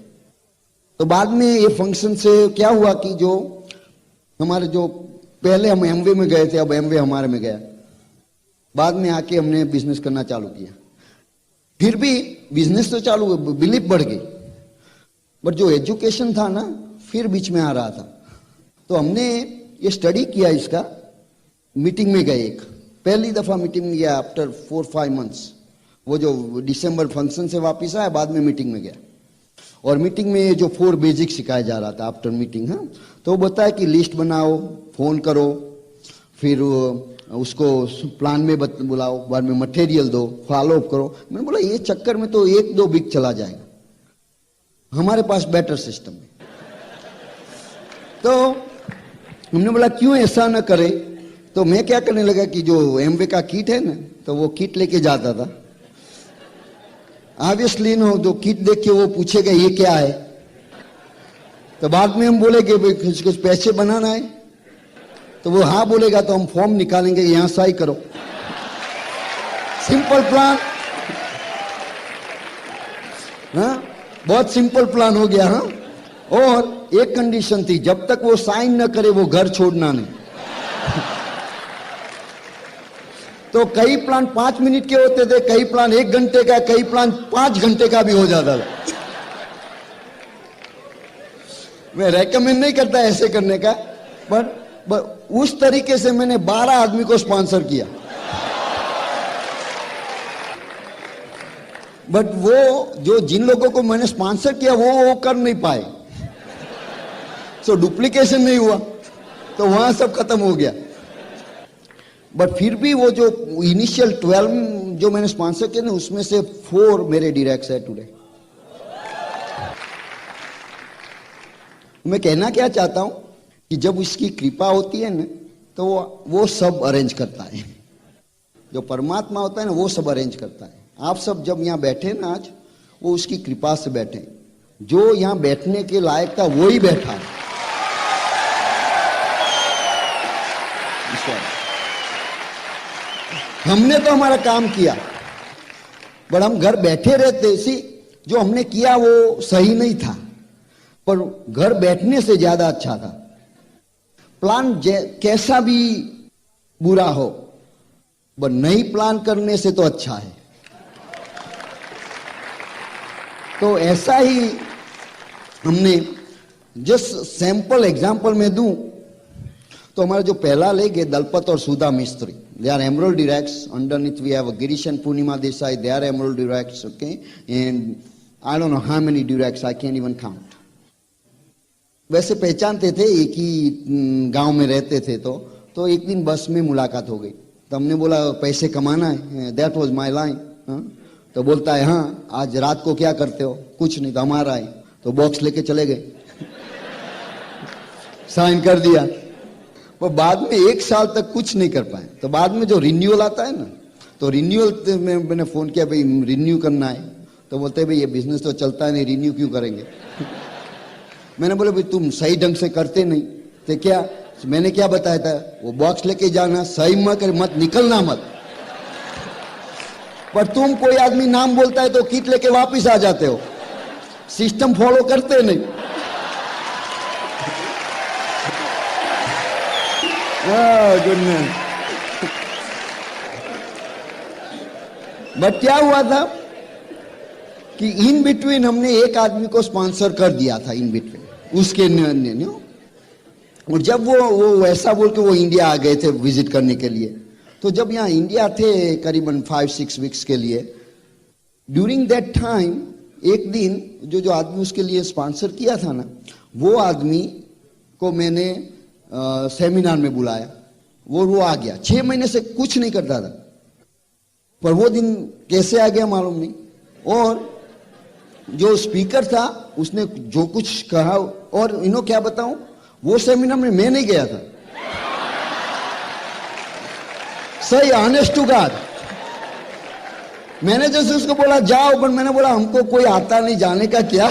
तो बाद में ये फंक्शन से क्या हुआ कि जो हमारे जो पहले हम एमवे में गए थे, अब एमवे हमारे में गया। बाद में आके हमने बिजनेस करना चालू किया। फिर भी बिजनेस तो चालू, बिलीफ बढ़ गई, बट जो एजुकेशन था ना फिर बीच में आ रहा था। तो हमने ये स्टडी किया इसका, मीटिंग में गए, एक पहली दफा मीटिंग में गया आफ्टर 4-5 मंथ्स। वो जो दिसंबर फंक्शन से वापस आया, बाद में मीटिंग में गया और मीटिंग में जो 4 बेसिक सिखाया जा रहा था आफ्टर मीटिंग। हाँ, तो वो बताया कि लिस्ट बनाओ, फोन करो, फिर उसको प्लान में बुलाओ, बाद में मटेरियल दो, फॉलो अप करो। मैंने बोला ये चक्कर में तो 1-2 वीक चला जाएगा, हमारे पास बेटर सिस्टम है। तो हमने बोला क्यों ऐसा ना करे। तो मैं क्या करने लगा कि जो एमवे का किट है ना, तो वो किट लेके जाता था। ऑब्वियसली नो, जो किट देख के वो पूछेगा ये क्या है, तो बाद में हम बोलेंगे कुछ पैसे बनाना है, तो वो हाँ बोलेगा तो हम फॉर्म निकालेंगे, यहां साइन करो। सिंपल प्लान, हाँ बहुत सिंपल प्लान हो गया। हाँ, और एक कंडीशन थी, जब तक वो साइन न करे वो घर छोड़ना नहीं। तो कई प्लान 5 मिनट के होते थे, कई प्लान 1 घंटे का, कई प्लान 5 घंटे का भी हो जाता था। मैं रेकमेंड नहीं करता ऐसे करने का, पर उस तरीके से मैंने 12 आदमी को स्पॉन्सर किया। बट वो जो जिन लोगों को मैंने स्पॉन्सर किया वो कर नहीं पाए, सो डुप्लीकेशन नहीं हुआ, तो वहां सब खत्म हो गया। बट फिर भी वो जो इनिशियल 12 जो मैंने स्पॉन्सर किए ना, उसमें से 4 मेरे डायरेक्ट्स है टुडे। मैं कहना क्या चाहता हूं कि जब उसकी कृपा होती है ना, तो वो सब अरेंज करता है। जो परमात्मा होता है ना, वो सब अरेंज करता है। आप सब जब यहां बैठे ना आज, वो उसकी कृपा से बैठे। जो यहां बैठने के लायक था वो ही बैठा है। हमने तो हमारा काम किया, बट हम घर बैठे रहते। इसी जो हमने किया वो सही नहीं था, पर घर बैठने से ज्यादा अच्छा था। प्लान कैसा भी बुरा हो, बट नहीं प्लान करने से तो अच्छा है। तो ऐसा ही हमने, जस्ट सैंपल एग्जांपल में दूं तो हमारा जो पहला लेग है दलपत और सुधा मिस्त्री, they are emerald directs. Underneath we have Girish and Purnima Desai, they are emerald directs, okay? And I don't know how many directs, I can't even count. वैसे पहचानते थे, एक ही गांव में रहते थे। तो एक दिन बस में मुलाकात हो गई, तो हमने बोला पैसे कमाना है, दैट वाज माय लाइन। तो बोलता है हाँ आज रात को क्या करते हो? कुछ नहीं, तो हमारा है। तो बॉक्स लेके चले गए, साइन कर दिया। वो बाद में 1 साल तक कुछ नहीं कर पाए। तो बाद में जो रिन्यूअल आता है ना, तो रिन्यूअल में मैंने फोन किया, भाई रिन्यू करना है। तो बोलते भाई ये बिजनेस तो चलता है नहीं, रिन्यू क्यों करेंगे? मैंने बोला भाई तुम सही ढंग से करते नहीं तो क्या, मैंने क्या बताया था, वो बॉक्स लेके जाना, सही मत निकलना मत। पर तुम कोई आदमी नाम बोलता है तो किट लेके वापिस आ जाते हो, सिस्टम फॉलो करते नहीं। गुडनेस। बट क्या हुआ था कि इन बिटवीन हमने एक आदमी को स्पॉन्सर कर दिया था, इन बिटवीन उसके और जब वो ऐसा बोल के वो इंडिया आ गए थे विजिट करने के लिए। तो जब यहाँ इंडिया थे करीबन 5-6 वीक्स के लिए, ड्यूरिंग दैट टाइम एक दिन जो आदमी उसके लिए स्पॉन्सर किया था ना, वो आदमी को मैंने सेमिनार में बुलाया। वो आ गया, 6 महीने से कुछ नहीं करता था, पर वो दिन कैसे आ गया मालूम नहीं। और जो स्पीकर था उसने जो कुछ कहा, और क्या बताऊं, वो सेमिनार में मैं नहीं गया था। सही, ऑनेस्ट टू गॉड। मैंने जैसे उसको बोला जाओ, पर मैंने बोला हमको कोई आता नहीं, जाने का क्या।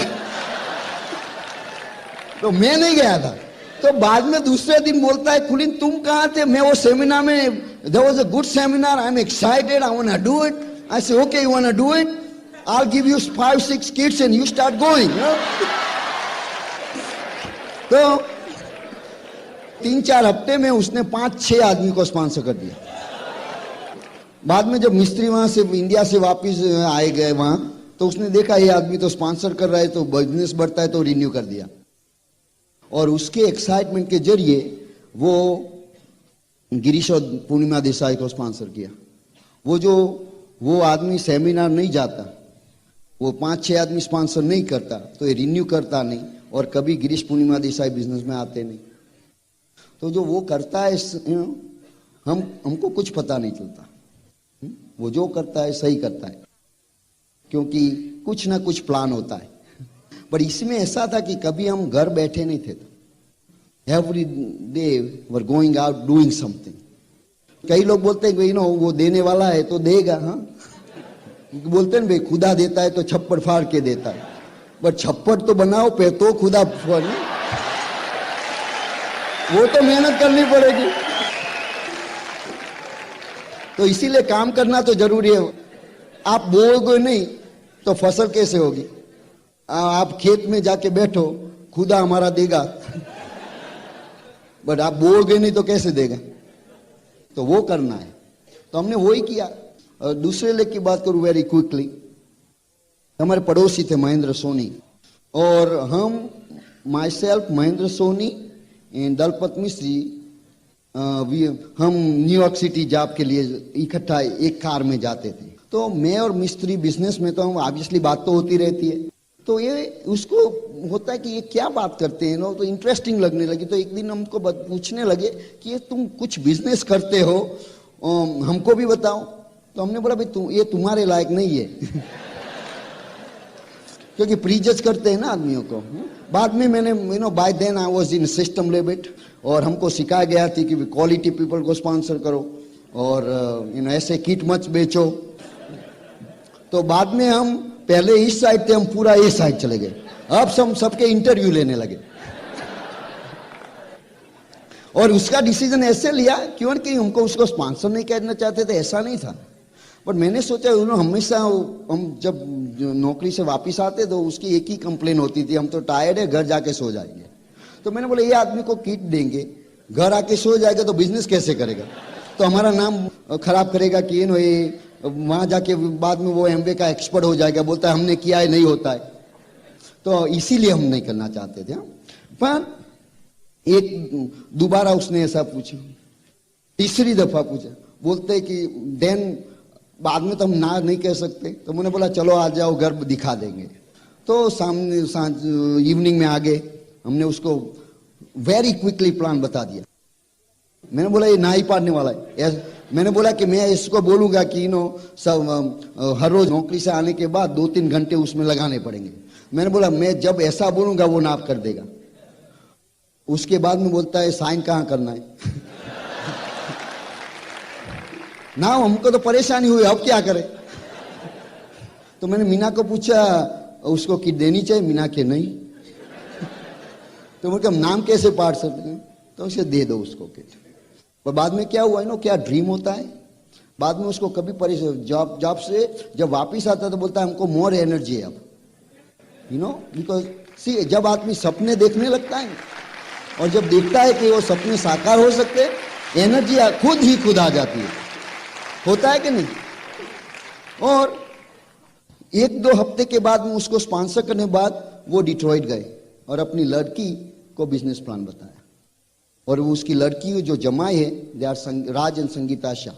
तो मैं नहीं गया था। तो बाद में दूसरे दिन बोलता है कुलीन तुम कहाँ थे? मैं वो सेमिनार में, there was a good seminar, I am excited, I want to do it. I say okay you want to do it, I will give you 5-6 kids and you start going. तो 3-4 हफ्ते में उसने 5-6 आदमी को sponsor कर दिया। बाद में जब मिस्त्री वहां से इंडिया से वापस आए गए वहां, तो उसने देखा ये आदमी तो स्पॉन्सर कर रहा है, तो बिजनेस बढ़ता है, तो रिन्यू कर दिया। और उसके एक्साइटमेंट के जरिए वो गिरीश और पूर्णिमा देसाई को स्पॉन्सर किया। वो आदमी सेमिनार नहीं जाता, वो 5-6 आदमी स्पॉन्सर नहीं करता, तो ये रिन्यू करता नहीं, और कभी गिरीश पूर्णिमा देसाई बिजनेस में आते नहीं। तो जो वो करता है हमको कुछ पता नहीं चलता। वो जो करता है सही करता है, क्योंकि कुछ ना कुछ प्लान होता है। पर इसमें ऐसा था कि कभी हम घर बैठे नहीं थे, every day were going out doing something. कई लोग बोलते हैं भाई वो देने वाला है तो देगा। हाँ, बोलते हैं भाई खुदा देता है तो छप्पड़ फाड़ के देता है, बट छप्पड़ तो बनाओ पे तो खुदा फाड़, वो तो मेहनत करनी पड़ेगी। तो इसीलिए काम करना तो जरूरी है। आप बोओगे नहीं तो फसल कैसे होगी? आप खेत में जाके बैठो, खुदा हमारा देगा, बट आप बोओगे नहीं तो कैसे देगा? तो वो करना है। तो हमने वही किया। दूसरे लेख की बात करूं वेरी क्विकली। हमारे पड़ोसी थे महेंद्र सोनी, और हम myself, Mahendra Soni and Dalpat Mishri, हम न्यूयॉर्क सिटी जॉब के लिए इकट्ठा एक कार में जाते थे। तो मैं और मिस्त्री बिजनेस में तो हम ऑब्वियसली बात तो होती रहती है, तो ये उसको होता है कि ये क्या बात करते हैं ना, तो इंटरेस्टिंग लगने लगी। तो एक दिन हमको पूछने लगे कि ये तुम कुछ बिजनेस करते हो, हमको भी बताओ। तो हमने बोला भाई ये तुम्हारे लायक नहीं है। क्योंकि प्रीजज करते हैं ना आदमियों को। बाद में मैंने by then I was in system लेबेट, और हमको सिखाया गया थी कि क्वालिटी पीपल को स्पॉन्सर करो, और ऐसे किट मत बेचो। तो बाद में हम पहले इस साइड थे, हम पूरा ये साइड चले गए। अब हम सबके इंटरव्यू लेने लगे, और उसका डिसीजन ऐसे लिया क्योंकि हमको उसको स्पॉन्सर नहीं करना चाहते थे, ऐसा नहीं था। बट मैंने सोचा हमेशा हम जब नौकरी से वापस आते तो उसकी एक ही कंप्लेन होती थी, हम तो टायर्ड है, घर जाके सो जाएंगे। तो मैंने बोला ये आदमी को किट देंगे, घर आके सो जाएगा तो बिजनेस कैसे करेगा? तो हमारा नाम खराब करेगा कि ये वहां जाके बाद में वो एमवे का एक्सपर्ट हो जाएगा, बोलता है हमने किया है, नहीं होता है। तो इसीलिए हम नहीं करना चाहते थे। पर एक दोबारा उसने ऐसा पूछा, तीसरी दफा पूछा, बोलते कि देन बाद में तो हम ना नहीं कह सकते। तो मैंने बोला चलो आ जाओ, घर दिखा देंगे। तो सामने सांझ इवनिंग में आ गए, हमने उसको वेरी क्विकली प्लान बता दिया। मैंने बोला ये ना ही पाड़ने वाला है। मैंने बोला कि मैं इसको बोलूंगा कि सब हर रोज नौकरी से आने के बाद 2-3 घंटे उसमें लगाने पड़ेंगे। मैंने बोला मैं जब ऐसा बोलूंगा वो नाप कर देगा। उसके बाद में बोलता है साइन कहाँ करना है? ना हमको तो परेशानी हुई, अब क्या करें? तो मैंने मीना को पूछा उसको किट देनी चाहिए? मीना के नहीं। तो मतलब नाम कैसे पाड़ सकते हैं? तो उसे दे दो उसको किट। पर बाद में क्या हुआ क्या ड्रीम होता है, बाद में उसको कभी परेशान, जॉब से जब वापिस आता तो बोलता है हमको मोर एनर्जी है अब, बिकॉज सी जब आदमी सपने देखने लगता है और जब देखता है कि वो सपने साकार हो सकते, एनर्जी खुद ही खुद आ जाती है। होता है कि नहीं? और 1-2 हफ्ते के बाद में उसको स्पॉन्सर करने के बाद वो डिट्रॉइट गए और अपनी लड़की को बिजनेस प्लान बताया, और वो उसकी लड़की जो जमाई है they are Raj and Sangeeta Shah.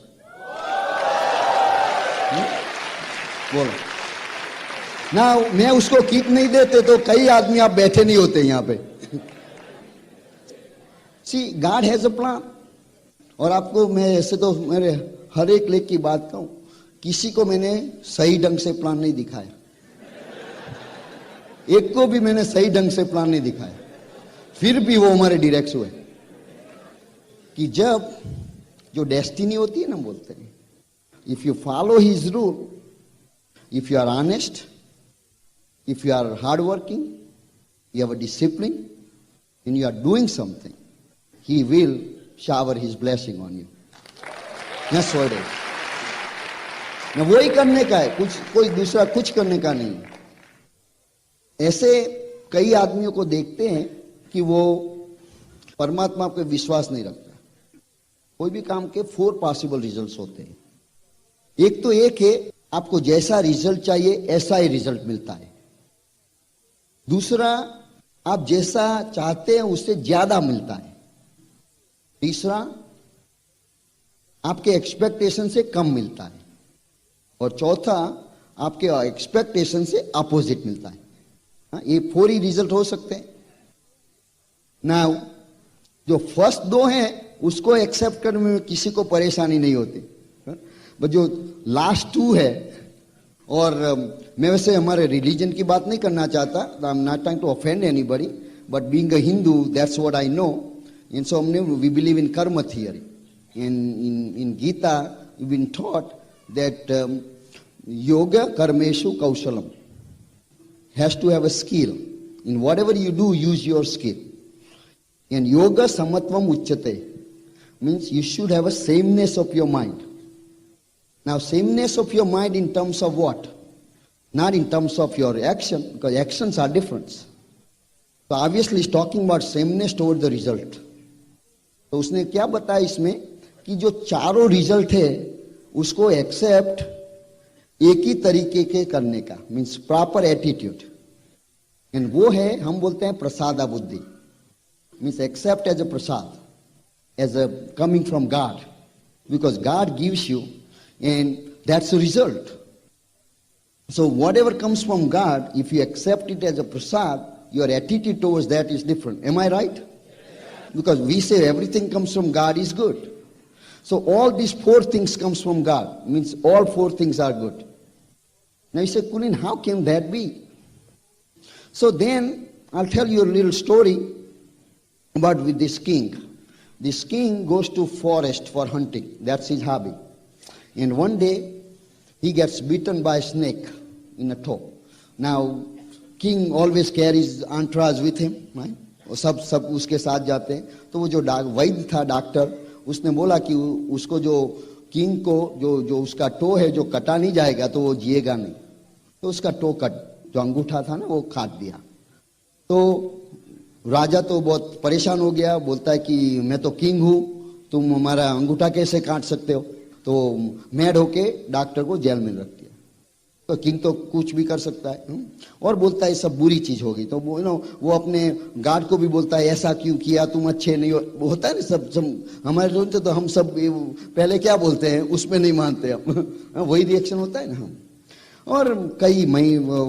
बोलो ना, मैं उसको किट नहीं देते तो कई आदमी आप बैठे नहीं होते यहाँ पे। सी गॉड हैज अ प्लान। और आपको मैं ऐसे तो मेरे हर एक लेख की बात कहूं, किसी को मैंने सही ढंग से प्लान नहीं दिखाया, एक को भी मैंने सही ढंग से प्लान नहीं दिखाया, फिर भी वो हमारे डायरेक्ट हुए। कि जब जो डेस्टिनी होती है ना, बोलते हैं if you follow his rule if you are honest, if you are hardworking, you have a discipline, and you are doing something, He will shower His blessing on you. That's what it is. ना वही करने का है, कुछ कोई दूसरा कुछ करने का नहीं है. ऐसे कई आदमियों को देखते हैं कि वो परमात्मा पे विश्वास नहीं रखता. कोई भी काम के 4 पॉसिबल रिजल्ट्स होते हैं. एक तो एक है, आपको जैसा रिजल्ट चाहिए ऐसा ही रिजल्ट मिलता है. दूसरा, आप जैसा चाहते हैं उससे ज्यादा मिलता है. तीसरा, आपके एक्सपेक्टेशन से कम मिलता है. और चौथा, आपके एक्सपेक्टेशन से अपोजिट मिलता है. ये 4 ही रिजल्ट हो सकते हैं. नाउ जो फर्स्ट 2 हैं उसको एक्सेप्ट करने में किसी को परेशानी नहीं होती, बट जो लास्ट 2 है, और मैं वैसे हमारे रिलीजन की बात नहीं करना चाहता, I am not trying to offend anybody, but being a Hindu that's what I know. In so हमने we believe in karma theory. In Gita we been taught that yoga karmeshu kausalam has to have a skill. In whatever you do, use your skill. And yoga samatvam uchyate means you should have a sameness of your mind. Now, sameness of your mind in terms of what? Not in terms of your action, because actions are different. So obviously he's talking about sameness toward the result. तो उसने क्या बताया इसमें कि जो चारों result है उसको एक्सेप्ट एक ही तरीके के करने का, मीन्स प्रॉपर एटीट्यूड. एंड वो है, हम बोलते हैं प्रसादा बुद्धि, means accept as a prasad, as a coming from God, because God gives you and that's a result. So whatever comes from God, if you accept it as a prasad, your attitude towards that is different. Am I right? Because we say everything comes from God is good. So all these 4 things comes from God, means all 4 things are good. Now you say, Kulin, how can that be? So then I'll tell you a little story about with this king. This king goes to forest for hunting. That's his hobby. And one day he gets bitten by a snake in a toe. Now king always carries entourage with him, right? और सब उसके साथ जाते हैं. तो वो जो वैद्य था, डॉक्टर, उसने बोला कि उसको जो किंग को जो उसका टो है जो कटा नहीं जाएगा तो वो जिएगा नहीं. तो उसका टो जो अंगूठा था ना वो काट दिया. तो राजा तो बहुत परेशान हो गया, बोलता है कि मैं तो किंग हूं, तुम हमारा अंगूठा कैसे काट सकते हो. तो मैड होके डॉक्टर को जेल में रख दिया. तो किंग तो कुछ भी कर सकता है. और बोलता है सब बुरी चीज होगी. तो वो अपने गार्ड को भी बोलता है ऐसा क्यों किया, तुम अच्छे नहीं हो. होता है ना सब हमारे लोग, तो हम सब पहले क्या बोलते हैं उसमें नहीं मानते हम. वही रिएक्शन होता है ना हम. और कई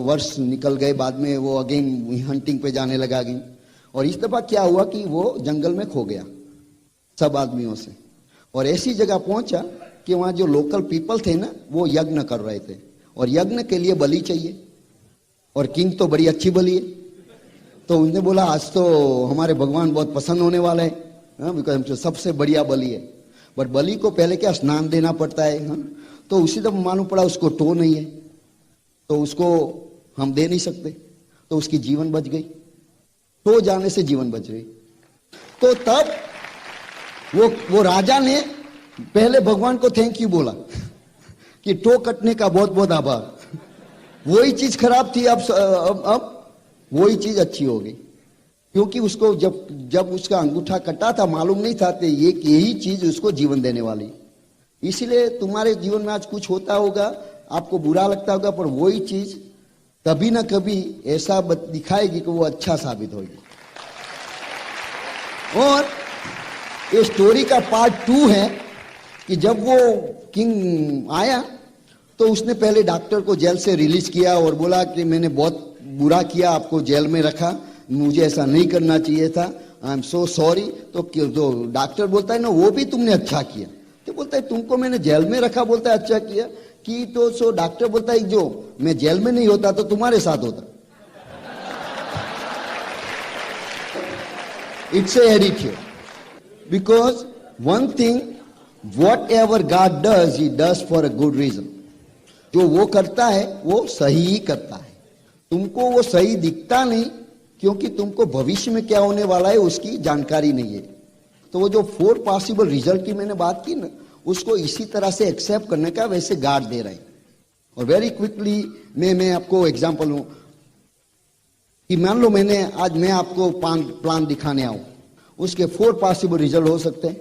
वर्ष निकल गए. बाद में वो अगेन हंटिंग पे जाने लगा गई. और इस दफा क्या हुआ कि वो जंगल में खो गया सब आदमियों से. और ऐसी जगह पहुंचा कि वहां जो लोकल पीपल थे ना वो यज्ञ कर रहे थे, और यज्ञ के लिए बलि चाहिए. और किंग तो बड़ी अच्छी बलि है. तो उन्होंने बोला आज तो हमारे भगवान बहुत पसंद होने वाले हैं, बिकॉज हमसे सबसे बढ़िया बलि है. बट बलि को पहले क्या स्नान देना पड़ता है. तो उसी दफा मालूम पड़ा उसको टो नहीं है, तो उसको हम दे नहीं सकते. तो उसकी जीवन बच गई. टो जाने से जीवन बच गई. तो तब वो राजा ने पहले भगवान को थैंक यू बोला कि टो कटने का बहुत बहुत आभार. वही चीज खराब थी, अब वही चीज अच्छी हो गई. क्योंकि उसको जब उसका अंगूठा कटा था मालूम नहीं था कि यही चीज उसको जीवन देने वाली. इसीलिए तुम्हारे जीवन में आज कुछ होता होगा, आपको बुरा लगता होगा, पर वही चीज कभी ना कभी ऐसा दिखाएगी कि वो अच्छा साबित होगी. और ये स्टोरी का पार्ट 2 है कि जब वो किंग आया तो उसने पहले डॉक्टर को जेल से रिलीज किया और बोला कि मैंने बहुत बुरा किया, आपको जेल में रखा, मुझे ऐसा नहीं करना चाहिए था, आई एम सो सॉरी. तो डॉक्टर बोलता है ना वो भी तुमने अच्छा किया. तो बोलता है तुमको मैंने जेल में रखा, बोलता है अच्छा किया कि. तो सो डॉक्टर बोलता है जो मैं जेल में नहीं होता तो तुम्हारे साथ होता. It's a attitude. Because one thing, whatever God does, He does for a good reason. जो वो करता है वो सही ही करता है। तुमको वो सही दिखता नहीं, क्योंकि तुमको भविष्य में क्या होने वाला है उसकी जानकारी नहीं है। तो वो जो 4 पॉसिबल रिजल्ट की मैंने बात की ना, उसको इसी तरह से एक्सेप्ट करने का वैसे गार्ड दे रहे हैं। और वेरी क्विकली मैं आपको एग्जांपल हूं कि मान लो आज मैं आपको प्लान दिखाने आऊं, उसके 4 पॉसिबल रिजल्ट हो सकते हैं।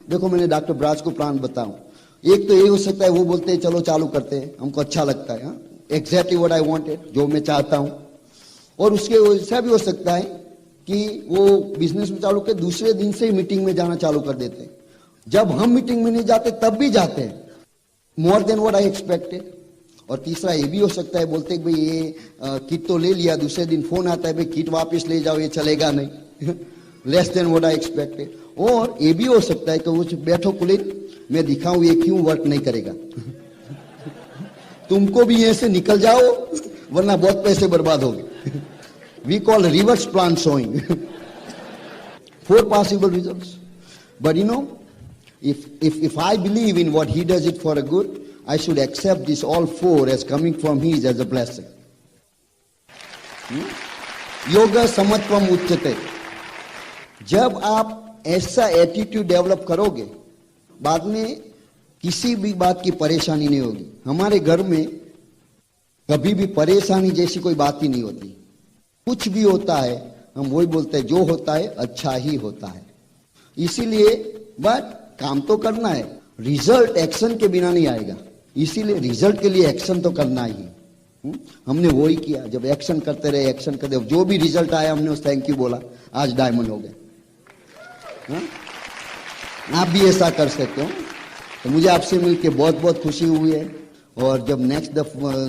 देखो मैंने डॉक्टर ब्राज को प्लान बताऊं, एक तो ये हो सकता है वो बोलते हैं चलो चालू करते हैं, हमको अच्छा लगता है, एग्जैक्टली व्हाट आई वांटेड, जो मैं चाहता हूं। और उसके ऐसा भी हो सकता है कि वो बिजनेस में चालू कर दूसरे दिन से ही मीटिंग में जाना चालू कर देते हैं। जब हम मीटिंग में नहीं जाते तब भी जाते हैं, more than what I expected. और तीसरा ये भी हो सकता है, बोलते हैं भाई ये किट तो ले लिया, दूसरे दिन फोन आता है भाई किट वापस ले जाओ, ये चलेगा नहीं, less than what I expected. और ये भी हो सकता है कि वो बैठो कुलीन, मैं दिखाऊं ये क्यों वर्क नहीं करेगा, तुमको भी यहां से निकल जाओ वरना बहुत पैसे बर्बाद होंगे। We call reverse plan showing. 4 possible results, but you know, if I believe in what he does it for a good, I should accept this all 4 as coming from his as a blessing. योगा समत्वम उच्यते। जब आप ऐसा attitude develop करोगे, बाद में किसी भी बात की परेशानी नहीं होगी। हमारे घर में कभी भी परेशानी जैसी कोई बात ही नहीं होती। कुछ भी होता है हम वही बोलते हैं, जो होता है अच्छा ही होता है। इसीलिए बट काम तो करना है, रिजल्ट एक्शन के बिना नहीं आएगा, इसीलिए रिजल्ट के लिए एक्शन तो करना ही। हमने वही किया, जब एक्शन करते रहे, जो भी रिजल्ट आया हमने उस थैंक यू बोला, आज डायमंड हो गए। आप भी ऐसा कर सकते हो। तो मुझे आपसे मिलकर बहुत बहुत खुशी हुई है, और जब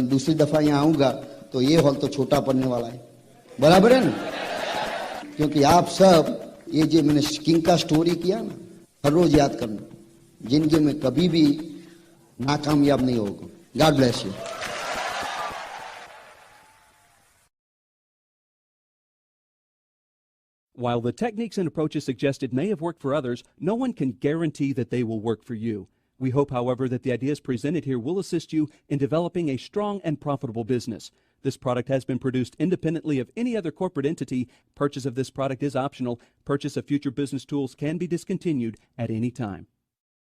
दूसरी दफा यहाँ आऊंगा तो ये हॉल तो छोटा पड़ने वाला है, बराबर है ना? क्योंकि आप सब ये जो मैंने किंग का स्टोरी किया ना, हर रोज याद करना, जिंदगी में कभी भी नाकामयाब नहीं होगा। God bless you. While the techniques and approaches suggested may have worked for others, no one can guarantee that they will work for you. We hope, however, that the ideas presented here will assist you in developing a strong and profitable business. This product has been produced independently of any other corporate entity. Purchase of this product is optional. Purchase of future business tools can be discontinued at any time.